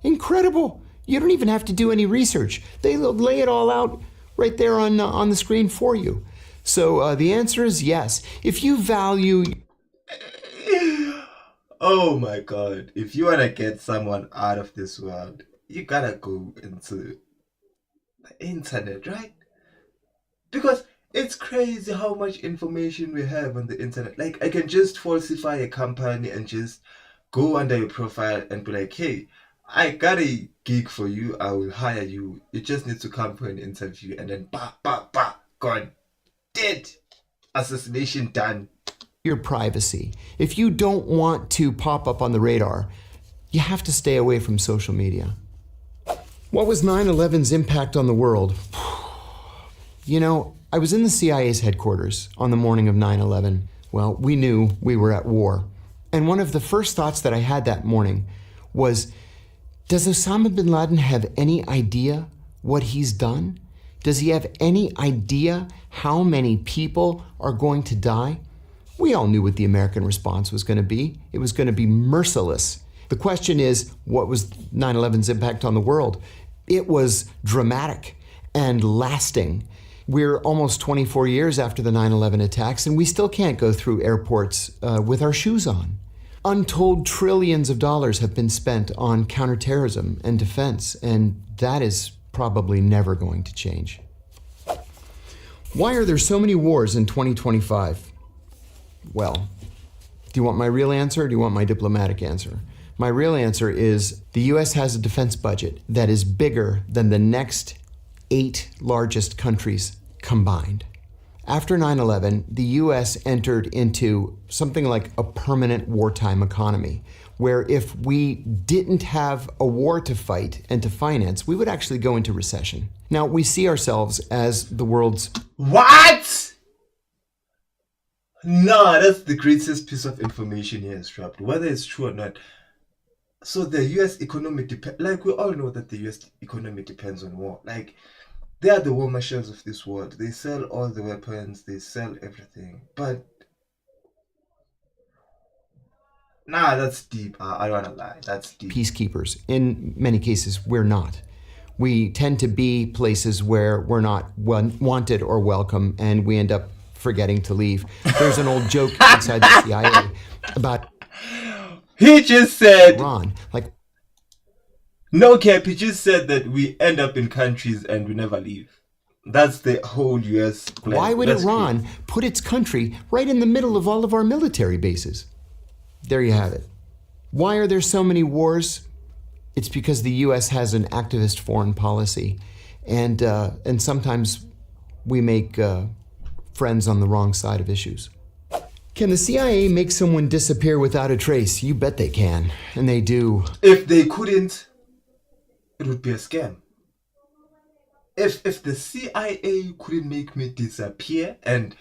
Incredible. You don't even have to do any research. They lay it all out right there on the screen for you. So the answer is yes. If you value... Oh my God. If you want to get someone out of this world, you gotta go into the internet, right? Because it's crazy how much information we have on the internet. Like, I can just falsify a company and just go under your profile and be like, hey, I got a gig for you. I will hire you. You just need to come for an interview. And then, gone. Dead. Assassination done. Your privacy. If you don't want to pop up on the radar, you have to stay away from social media. What was 9/11's impact on the world? You know, I was in the CIA's headquarters on the morning of 9/11. Well, we knew we were at war. And one of the first thoughts that I had that morning was, does Osama bin Laden have any idea what he's done? Does he have any idea how many people are going to die? We all knew what the American response was going to be. It was going to be merciless. The question is, what was 9/11's impact on the world? It was dramatic and lasting. We're almost 24 years after the 9/11 attacks, and we still can't go through airports with our shoes on. Untold trillions of dollars have been spent on counterterrorism and defense, and that is probably never going to change. Why are there so many wars in 2025? Well, do you want my real answer or do you want my diplomatic answer? My real answer is the U.S. has a defense budget that is bigger than the next 8 largest countries combined. After 9/11, the U.S. entered into something like a permanent wartime economy, where if we didn't have a war to fight and to finance, we would actually go into recession. Now, we see ourselves as the world's... What? Nah, that's the greatest piece of information he has dropped, whether it's true or not. So the U.S. economy like we all know that the U.S. economy depends on war. Like, they are the war marshals of this world. They sell all the weapons, they sell everything. But nah, that's deep. I don't wanna lie, that's deep. Peacekeepers. In many cases, we're not. We tend to be places where we're not wanted or welcome, and we end up forgetting to leave. There's an old joke inside the CIA about... He just said... Iran. Like, no cap, he just said that we end up in countries and we never leave. That's the whole US plan. why would That's Iran crazy. put its country right in the middle of all of our military bases? There you have it. Why are there so many wars? It's because the U.S. has an activist foreign policy, and sometimes we make friends on the wrong side of issues. Can the CIA make someone disappear without a trace? You bet they can, and they do. If they couldn't, it would be a scam. If the CIA couldn't make me disappear and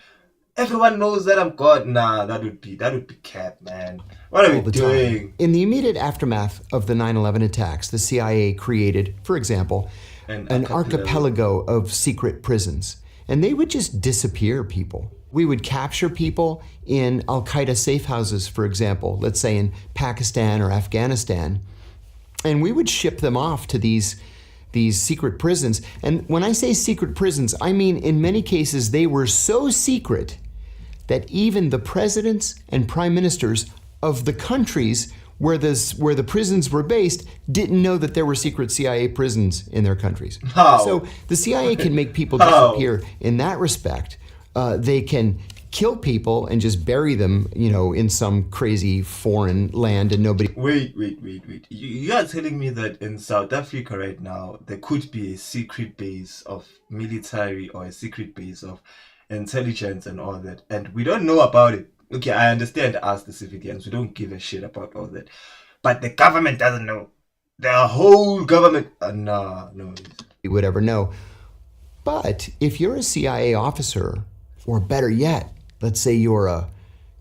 everyone knows that I'm gone, nah, that would be cap, man. What are we doing? In the immediate aftermath of the 9/11 attacks, the CIA created, for example, an archipelago of secret prisons. And they would just disappear people. We would capture people in Al-Qaeda safe houses, for example, let's say in Pakistan or Afghanistan, and we would ship them off to these secret prisons. And when I say secret prisons, I mean in many cases they were so secret that even the presidents and prime ministers of the countries where the prisons were based didn't know that there were secret CIA prisons in their countries. How? So the CIA can make people disappear in that respect. They can kill people and just bury them, in some crazy foreign land and nobody. Wait. You are telling me that in South Africa right now, there could be a secret base of military or a secret base of intelligence and all that, and we don't know about it. Okay, I understand us, the civilians, we don't give a shit about all that. But the government doesn't know. The whole government, no. would ever know. But if you're a CIA officer, or better yet, let's say you're a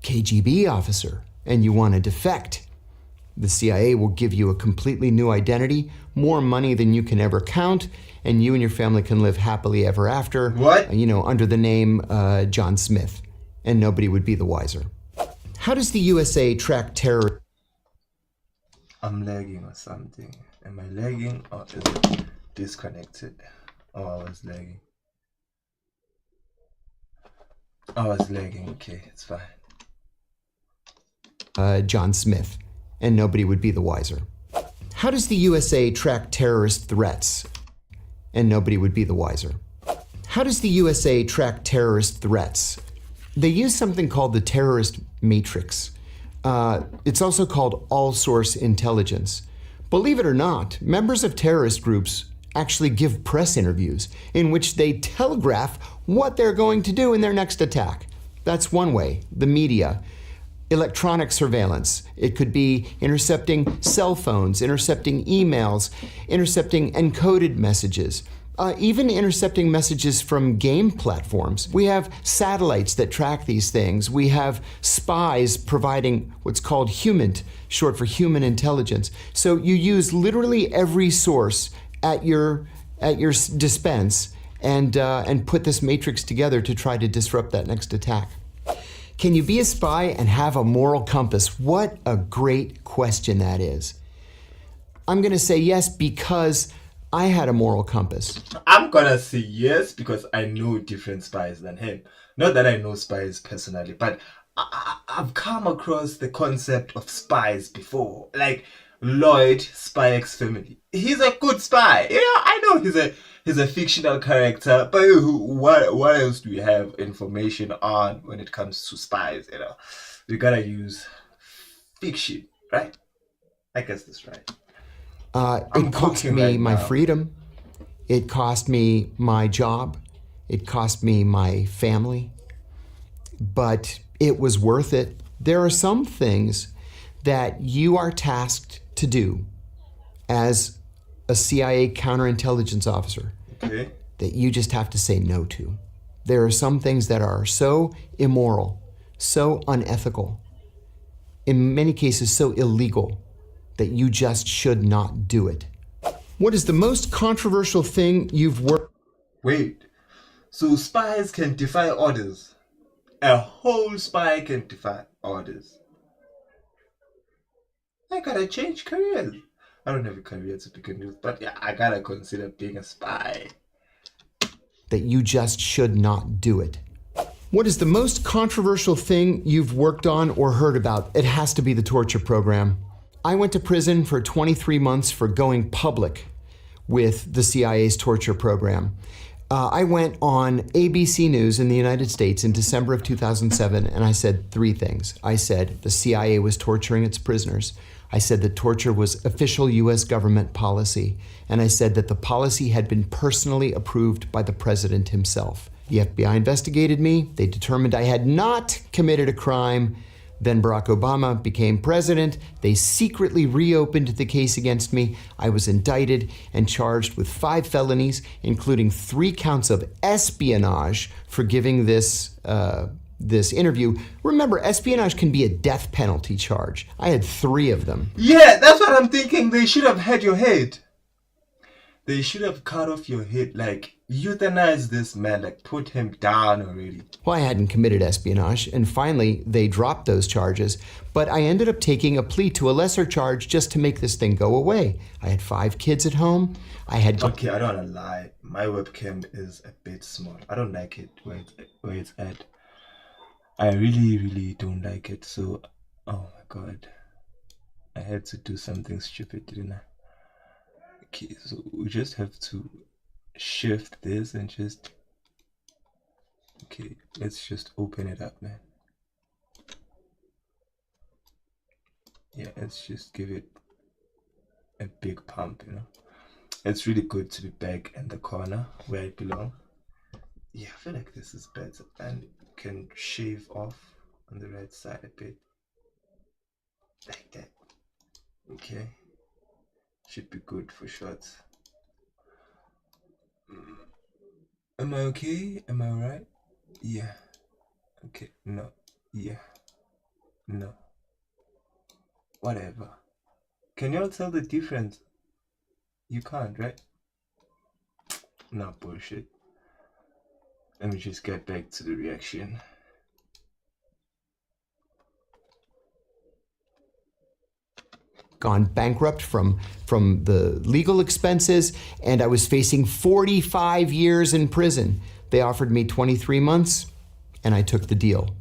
KGB officer and you want to defect, the CIA will give you a completely new identity, more money than you can ever count, and you and your family can live happily ever after. What? Under the name John Smith, and nobody would be the wiser. How does the USA track terror? I'm lagging or something. Am I lagging or is it disconnected? Oh, I was lagging. Okay, it's fine. John Smith, and nobody would be the wiser. How does the USA track terrorist threats? And nobody would be the wiser. How does the USA track terrorist threats? They use something called the terrorist matrix. It's also called all-source intelligence. Believe it or not, members of terrorist groups actually give press interviews in which they telegraph what they're going to do in their next attack. That's one way, the media. Electronic surveillance. It could be intercepting cell phones, intercepting emails, intercepting encoded messages, even intercepting messages from game platforms. We have satellites that track these things. We have spies providing what's called HUMINT, short for human intelligence. So you use literally every source at your dispense and put this matrix together to try to disrupt that next attack. Can you be a spy and have a moral compass? What a great question that is. I'm going to say yes because I had a moral compass. I'm gonna say yes because I know different spies than him. Not that I know spies personally, but I've come across the concept of spies before. Like Lloyd, Spy X Family. He's a good spy. I know he's a fictional character, but what else do we have information on when it comes to spies? We gotta use fiction, right? I guess that's right. It cost me my freedom. It cost me my job. It cost me my family. But it was worth it. There are some things that you are tasked to do as a CIA counterintelligence officer that you just have to say no to. There are some things that are so immoral, so unethical, in many cases so illegal, that you just should not do it. What is the most controversial thing you've worked? Wait, so spies can defy orders? A whole spy can defy orders? I gotta change careers. I don't have a career to begin with, but yeah, I gotta consider being a spy. That you just should not do it. What is the most controversial thing you've worked on or heard about? It has to be the torture program. I went to prison for 23 months for going public with the CIA's torture program. I went on ABC News in the United States in December of 2007, and I said three things. I said the CIA was torturing its prisoners. I said that torture was official U.S. government policy. And I said that the policy had been personally approved by the president himself. The FBI investigated me. They determined I had not committed a crime. Then Barack Obama became president. They secretly reopened the case against me. I was indicted and charged with 5 felonies, including 3 counts of espionage for giving this interview. Remember, espionage can be a death penalty charge. I had 3 of them. Yeah, that's what I'm thinking. They should have had your head. They should have cut off your head, like euthanize this man, like put him down already. Well, I hadn't committed espionage, and finally they dropped those charges, but I ended up taking a plea to a lesser charge just to make this thing go away. I had 5 kids at home. Okay, I don't wanna lie. My webcam is a bit small. I don't like it where it's at. I really don't like it. So, oh my god, I had to do something stupid, didn't I? Okay, so we just have to shift this and just Okay, let's just open it up, man. Yeah, let's just give it a big pump, you know. It's really good to be back in the corner where I belong. Yeah, I feel like this is better, and can shave off on the right side a bit, like that. Okay, should be good for shots. Am I okay? Am I alright? Yeah. Okay, no. Yeah. No. Whatever. Can y'all tell the difference? You can't, right? Not bullshit. Let me just get back to the reaction. Gone bankrupt from the legal expenses, and I was facing 45 years in prison. They offered me 23 months, and I took the deal.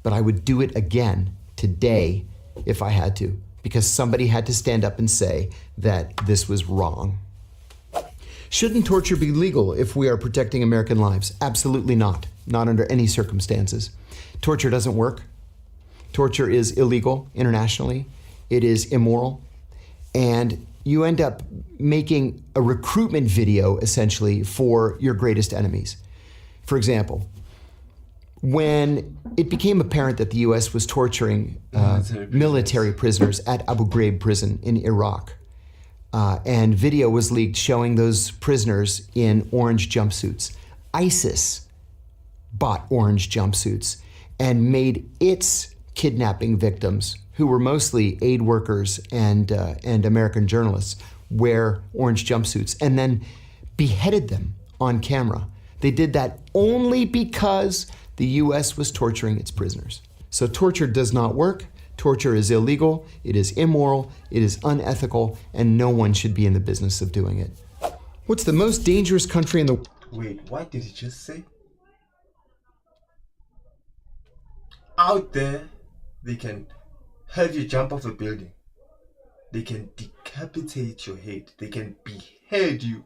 But I would do it again today if I had to, because somebody had to stand up and say that this was wrong. Shouldn't torture be legal if we are protecting American lives? Absolutely not. Not under any circumstances. Torture doesn't work. Torture is illegal internationally. It is immoral. And you end up making a recruitment video, essentially, for your greatest enemies. For example, when it became apparent that the U.S. was torturing military prisoners at Abu Ghraib prison in Iraq, and video was leaked showing those prisoners in orange jumpsuits, ISIS bought orange jumpsuits and made its kidnapping victims, who were mostly aid workers and American journalists, wear orange jumpsuits, and then beheaded them on camera. They did that only because the U.S. was torturing its prisoners. So torture does not work. Torture is illegal, it is immoral, it is unethical, and no one should be in the business of doing it. What's the most dangerous country in the... Wait, what did he just say? Out there, they can have you jump off a building. They can decapitate your head. They can behead you.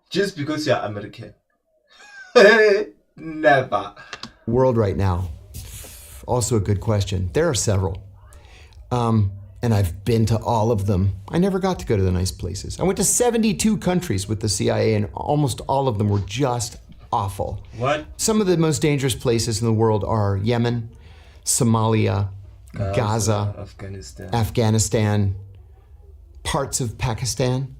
Just because you're American. Never. World right now? Also a good question. There are several. And I've been to all of them. I never got to go to the nice places. I went to 72 countries with the CIA, and almost all of them were just awful. What? Some of the most dangerous places in the world are Yemen, Somalia, Gaza, Afghanistan, parts of Pakistan.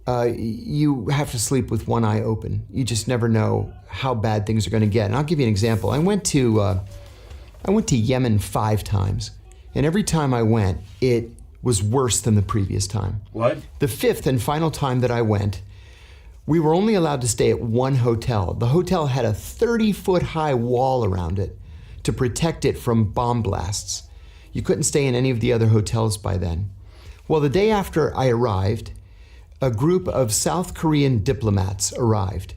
You have to sleep with one eye open. You just never know how bad things are going to get. And I'll give you an example. I went to Yemen 5 times, and every time I went, it was worse than the previous time. What? The 5th and final time that I went, we were only allowed to stay at one hotel. The hotel had a 30-foot high wall around it to protect it from bomb blasts. You couldn't stay in any of the other hotels by then. Well, the day after I arrived, a group of South Korean diplomats arrived.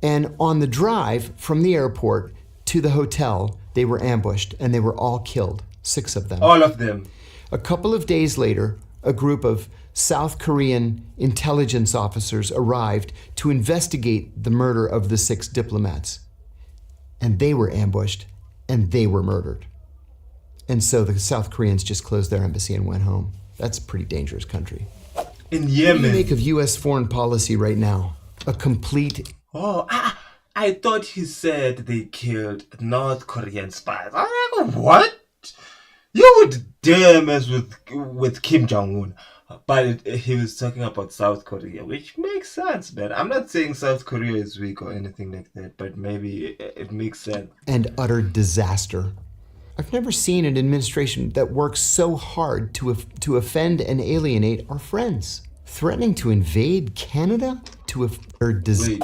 And on the drive from the airport to the hotel, they were ambushed and they were all killed, 6 of them. All of them. A couple of days later, a group of South Korean intelligence officers arrived to investigate the murder of the 6 diplomats. And they were ambushed and they were murdered. And so the South Koreans just closed their embassy and went home. That's a pretty dangerous country. In Yemen. What do you make of U.S. foreign policy right now? A complete... Oh, I thought he said they killed North Korean spies. I'm like, what? You would dare mess with Kim Jong-un. But he was talking about South Korea, which makes sense, man. I'm not saying South Korea is weak or anything like that, but maybe it makes sense. And utter disaster. I've never seen an administration that works so hard to offend and alienate our friends. Threatening to invade Canada? Wait.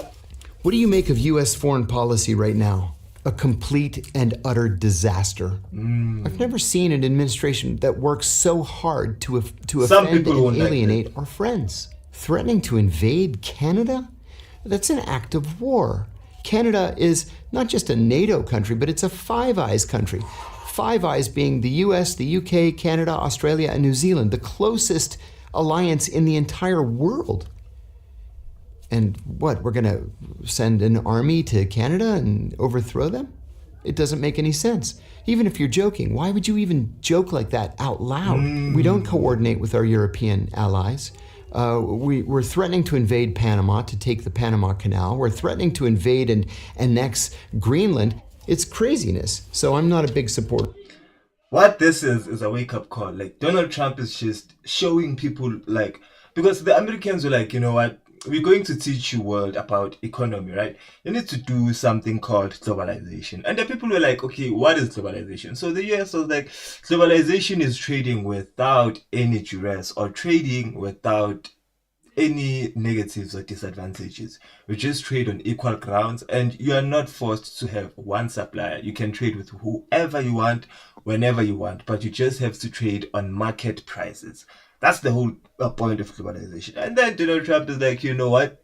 What do you make of U.S. foreign policy right now? A complete and utter disaster. I've never seen an administration that works so hard to offend and alienate our friends. Threatening to invade Canada? That's an act of war. Canada is not just a NATO country, but it's a Five Eyes country. Five Eyes being the US, the UK, Canada, Australia, and New Zealand, the closest alliance in the entire world. And what, we're going to send an army to Canada and overthrow them? It doesn't make any sense. Even if you're joking, why would you even joke like that out loud? We don't coordinate with our European allies. We're threatening to invade Panama, to take the Panama Canal. We're threatening to invade and annex Greenland. It's craziness. So I'm not a big supporter. What this is a wake-up call. Like, Donald Trump is just showing people, like, because the Americans were like, you know what, we're going to teach you world about economy, right? You need to do something called globalization. And the people were like, okay, what is globalization? So the US was like, globalization is trading without any duress or trading without any negatives or disadvantages. We just trade on equal grounds, and you are not forced to have one supplier. You can trade with whoever you want, whenever you want, but you just have to trade on market prices. That's the whole point of globalization. And then Donald Trump is like, you know what?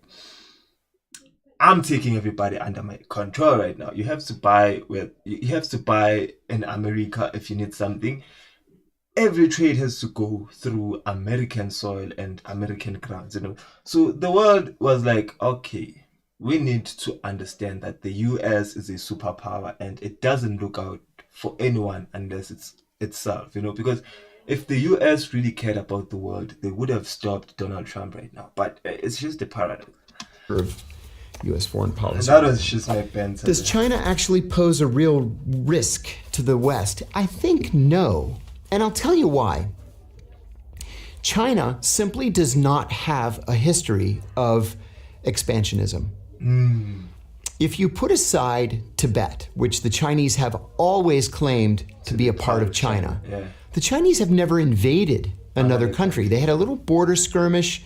I'm taking everybody under my control right now. You have to buy in America if you need something. Every trade has to go through American soil and American grounds, you know. So the world was like, okay, we need to understand that the US is a superpower and it doesn't look out for anyone unless it's itself, you know, because if the US really cared about the world, they would have stopped Donald Trump right now. But it's just a paradox. U.S. foreign policy. That was just my bent. Does China actually pose a real risk to the West? I think no. And I'll tell you why. China simply does not have a history of expansionism. If you put aside Tibet, which the Chinese have always claimed to be a part of China, the Chinese have never invaded another country. They had a little border skirmish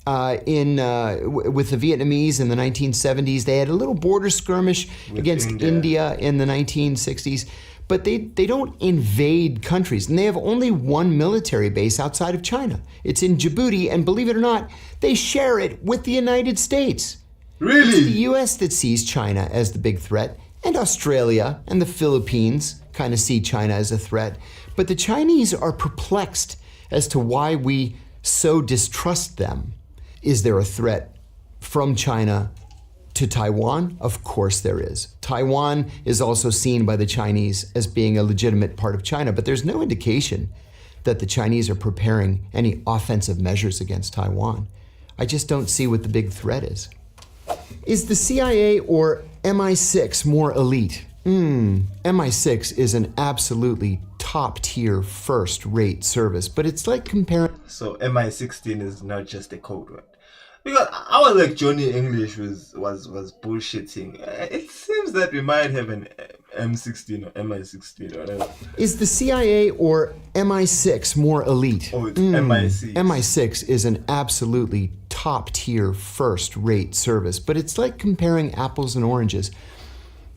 with the Vietnamese in the 1970s. They had a little border skirmish against India in the 1960s. But they don't invade countries. And they have only one military base outside of China. It's in Djibouti, and believe it or not, they share it with the United States. Really? It's the US that sees China as the big threat, and Australia and the Philippines kind of see China as a threat. But the Chinese are perplexed as to why we so distrust them. Is there a threat from China to Taiwan? Of course there is. Taiwan is also seen by the Chinese as being a legitimate part of China, but there's no indication that the Chinese are preparing any offensive measures against Taiwan. I just don't see what the big threat is. Is the CIA or MI6 more elite? MI6 is an absolutely top-tier, first-rate service, but it's like comparing... So MI16 is not just a code word. Because I was like, Johnny English was bullshitting. It seems that we might have an M16 or MI16 or whatever. Is the CIA or MI6 more elite? Oh, it's MI6. MI6 is an absolutely top-tier, first-rate service, but it's like comparing apples and oranges.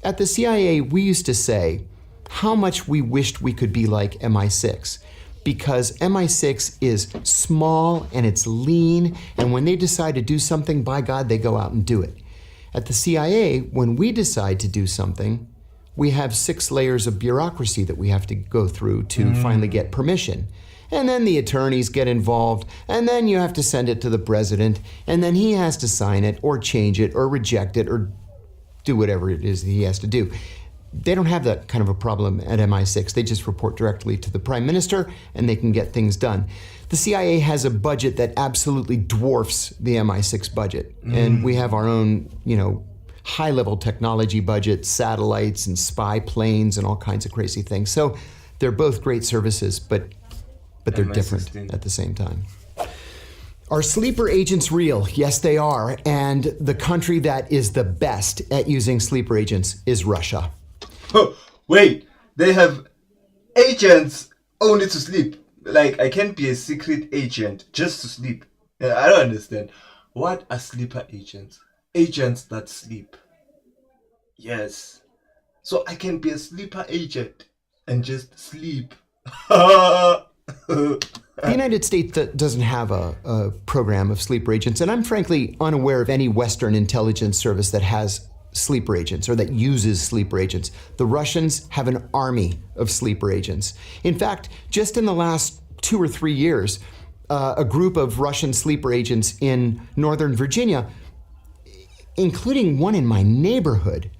At the CIA, we used to say how much we wished we could be like MI6. Because MI6 is small and it's lean, and when they decide to do something, by God, they go out and do it. At the CIA, when we decide to do something, we have 6 layers of bureaucracy that we have to go through to finally get permission. And then the attorneys get involved, and then you have to send it to the president, and then he has to sign it, or change it, or reject it, or do whatever it is that he has to do. They don't have that kind of a problem at MI6. They just report directly to the prime minister and they can get things done. The CIA has a budget that absolutely dwarfs the MI6 budget. And we have our own, high-level technology budget, satellites and spy planes and all kinds of crazy things. So they're both great services, but they're different at the same time. Are sleeper agents real? Yes, they are. And the country that is the best at using sleeper agents is Russia. Oh, wait, they have agents only to sleep. Like, I can't be a secret agent just to sleep. I don't understand. What are sleeper agents? Agents that sleep. Yes. So I can be a sleeper agent and just sleep. The United States doesn't have a program of sleeper agents, and I'm frankly unaware of any Western intelligence service that has sleeper agents or that uses sleeper agents. The Russians have an army of sleeper agents. In fact, just in the last 2 or 3 years, a group of Russian sleeper agents in Northern Virginia including one in my neighborhood,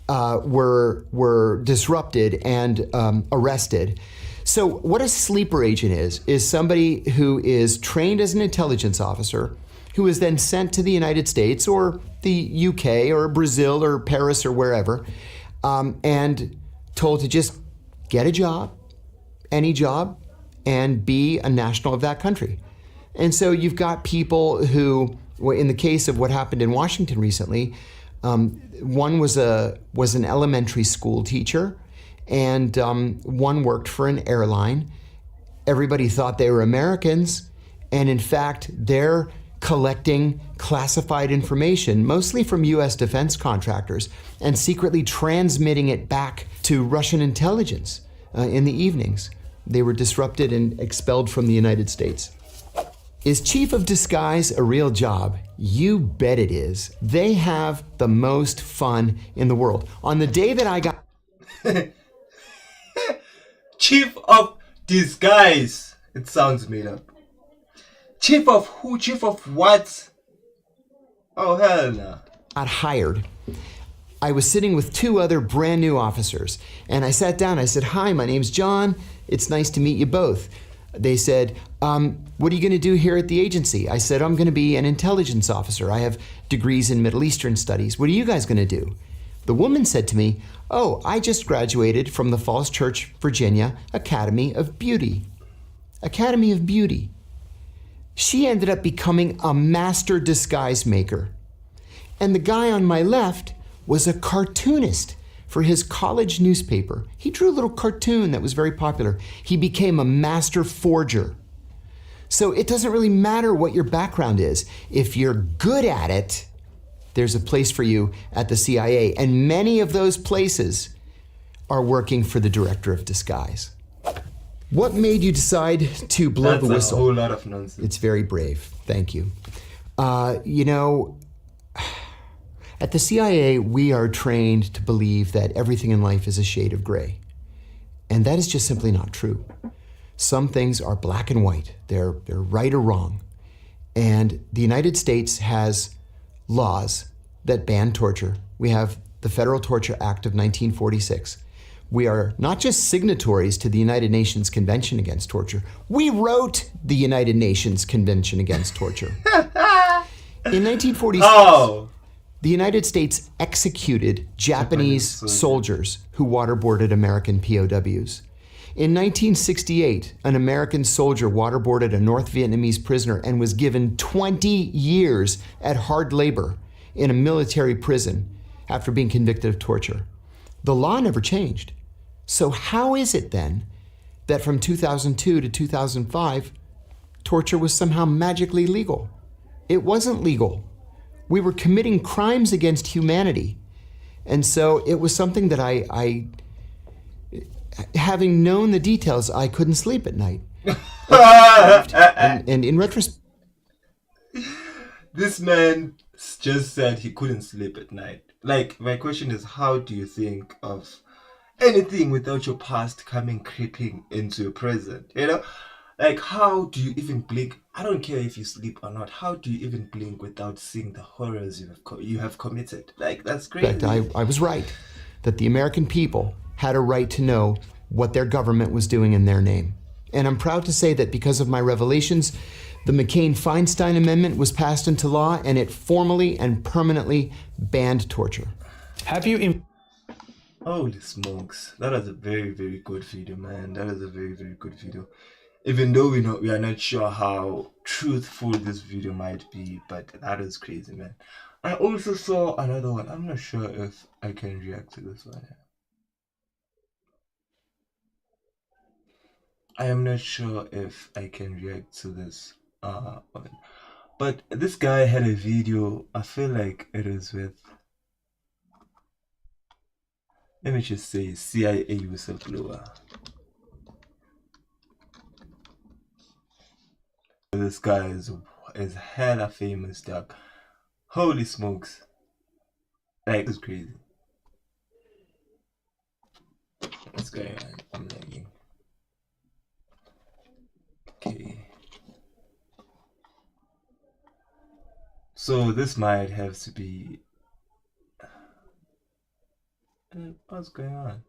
were disrupted and arrested. So what a sleeper agent is somebody who is trained as an intelligence officer, who is then sent to the United States or the UK or Brazil or Paris or wherever, and told to just get a job, any job, and be a national of that country. And so you've got people who, in the case of what happened in Washington recently, one was an elementary school teacher, and one worked for an airline. Everybody thought they were Americans, and in fact, they're collecting classified information, mostly from U.S. defense contractors, and secretly transmitting it back to Russian intelligence in the evenings. They were disrupted and expelled from the United States. Is chief of disguise a real job? You bet it is. They have the most fun in the world. On the day that I got... Chief of disguise. It sounds made up. Chief of who? Chief of what? Oh, hell no. Got hired, I was sitting with two other brand new officers, and I sat down. I said, "Hi, my name's John. It's nice to meet you both." They said, "What are you going to do here at the agency?" I said, "I'm going to be an intelligence officer. I have degrees in Middle Eastern studies. What are you guys going to do?" The woman said to me, "Oh, I just graduated from the Falls Church, Virginia Academy of Beauty." Academy of Beauty. She ended up becoming a master disguise maker. And the guy on my left was a cartoonist for his college newspaper. He drew a little cartoon that was very popular. He became a master forger. So it doesn't really matter what your background is. If you're good at it, there's a place for you at the CIA. And many of those places are working for the director of disguise. What made you decide to blow the whistle? That's a whole lot of nonsense. It's very brave. Thank you. At the CIA, we are trained to believe that everything in life is a shade of gray. And that is just simply not true. Some things are black and white. They're right or wrong. And the United States has laws that ban torture. We have the Federal Torture Act of 1946. We are not just signatories to the United Nations Convention Against Torture. We wrote the United Nations Convention Against Torture. In 1946, the United States executed Japanese soldiers who waterboarded American POWs. In 1968, an American soldier waterboarded a North Vietnamese prisoner and was given 20 years at hard labor in a military prison after being convicted of torture. The law never changed. So how is it then that from 2002 to 2005, torture was somehow magically legal? It wasn't legal. We were committing crimes against humanity. And so it was something that I having known the details, I couldn't sleep at night. and in retrospect... This man just said he couldn't sleep at night. Like, my question is, how do you think of anything without your past coming creeping into your present? You know? Like, how do you even blink? I don't care if you sleep or not. How do you even blink without seeing the horrors you have committed? Like, that's crazy. In fact, I was right that the American people had a right to know what their government was doing in their name. And I'm proud to say that because of my revelations, the McCain-Feinstein Amendment was passed into law, and it formally and permanently banned torture. Holy smokes. That is a very, very good video, man. That is a very, very good video. Even though we are not sure how truthful this video might be, but that is crazy, man. I also saw another one. I'm not sure if I can react to this one. I am not sure if I can react to this one. But this guy had a video. I feel like it is with, let me just say, CIA Whistleblower. This guy is hella famous, dog. Holy smokes. Like, it's crazy. This guy, I'm lagging. Okay. So this might have to be What's going on?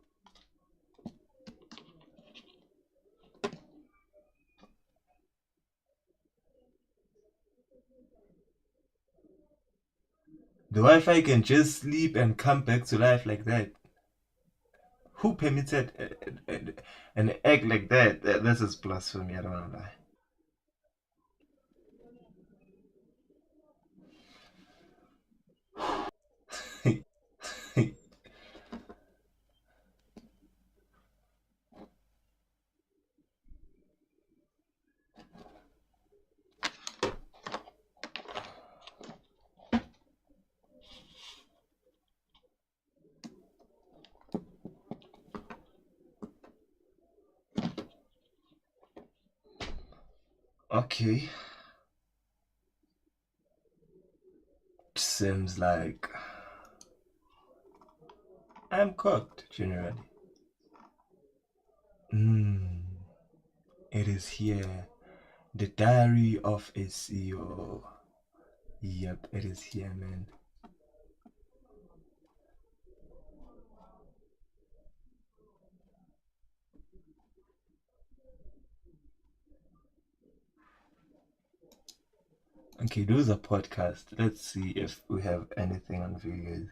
The Wi-Fi can just sleep and come back to life like that. Who permitted an act like that? This is blasphemy, I don't want to lie. Okay. Seems like I'm cooked, generally. It is here. The Diary of a CEO. Yep, it is here, man. Okay, those are podcasts. Let's see if we have anything on videos.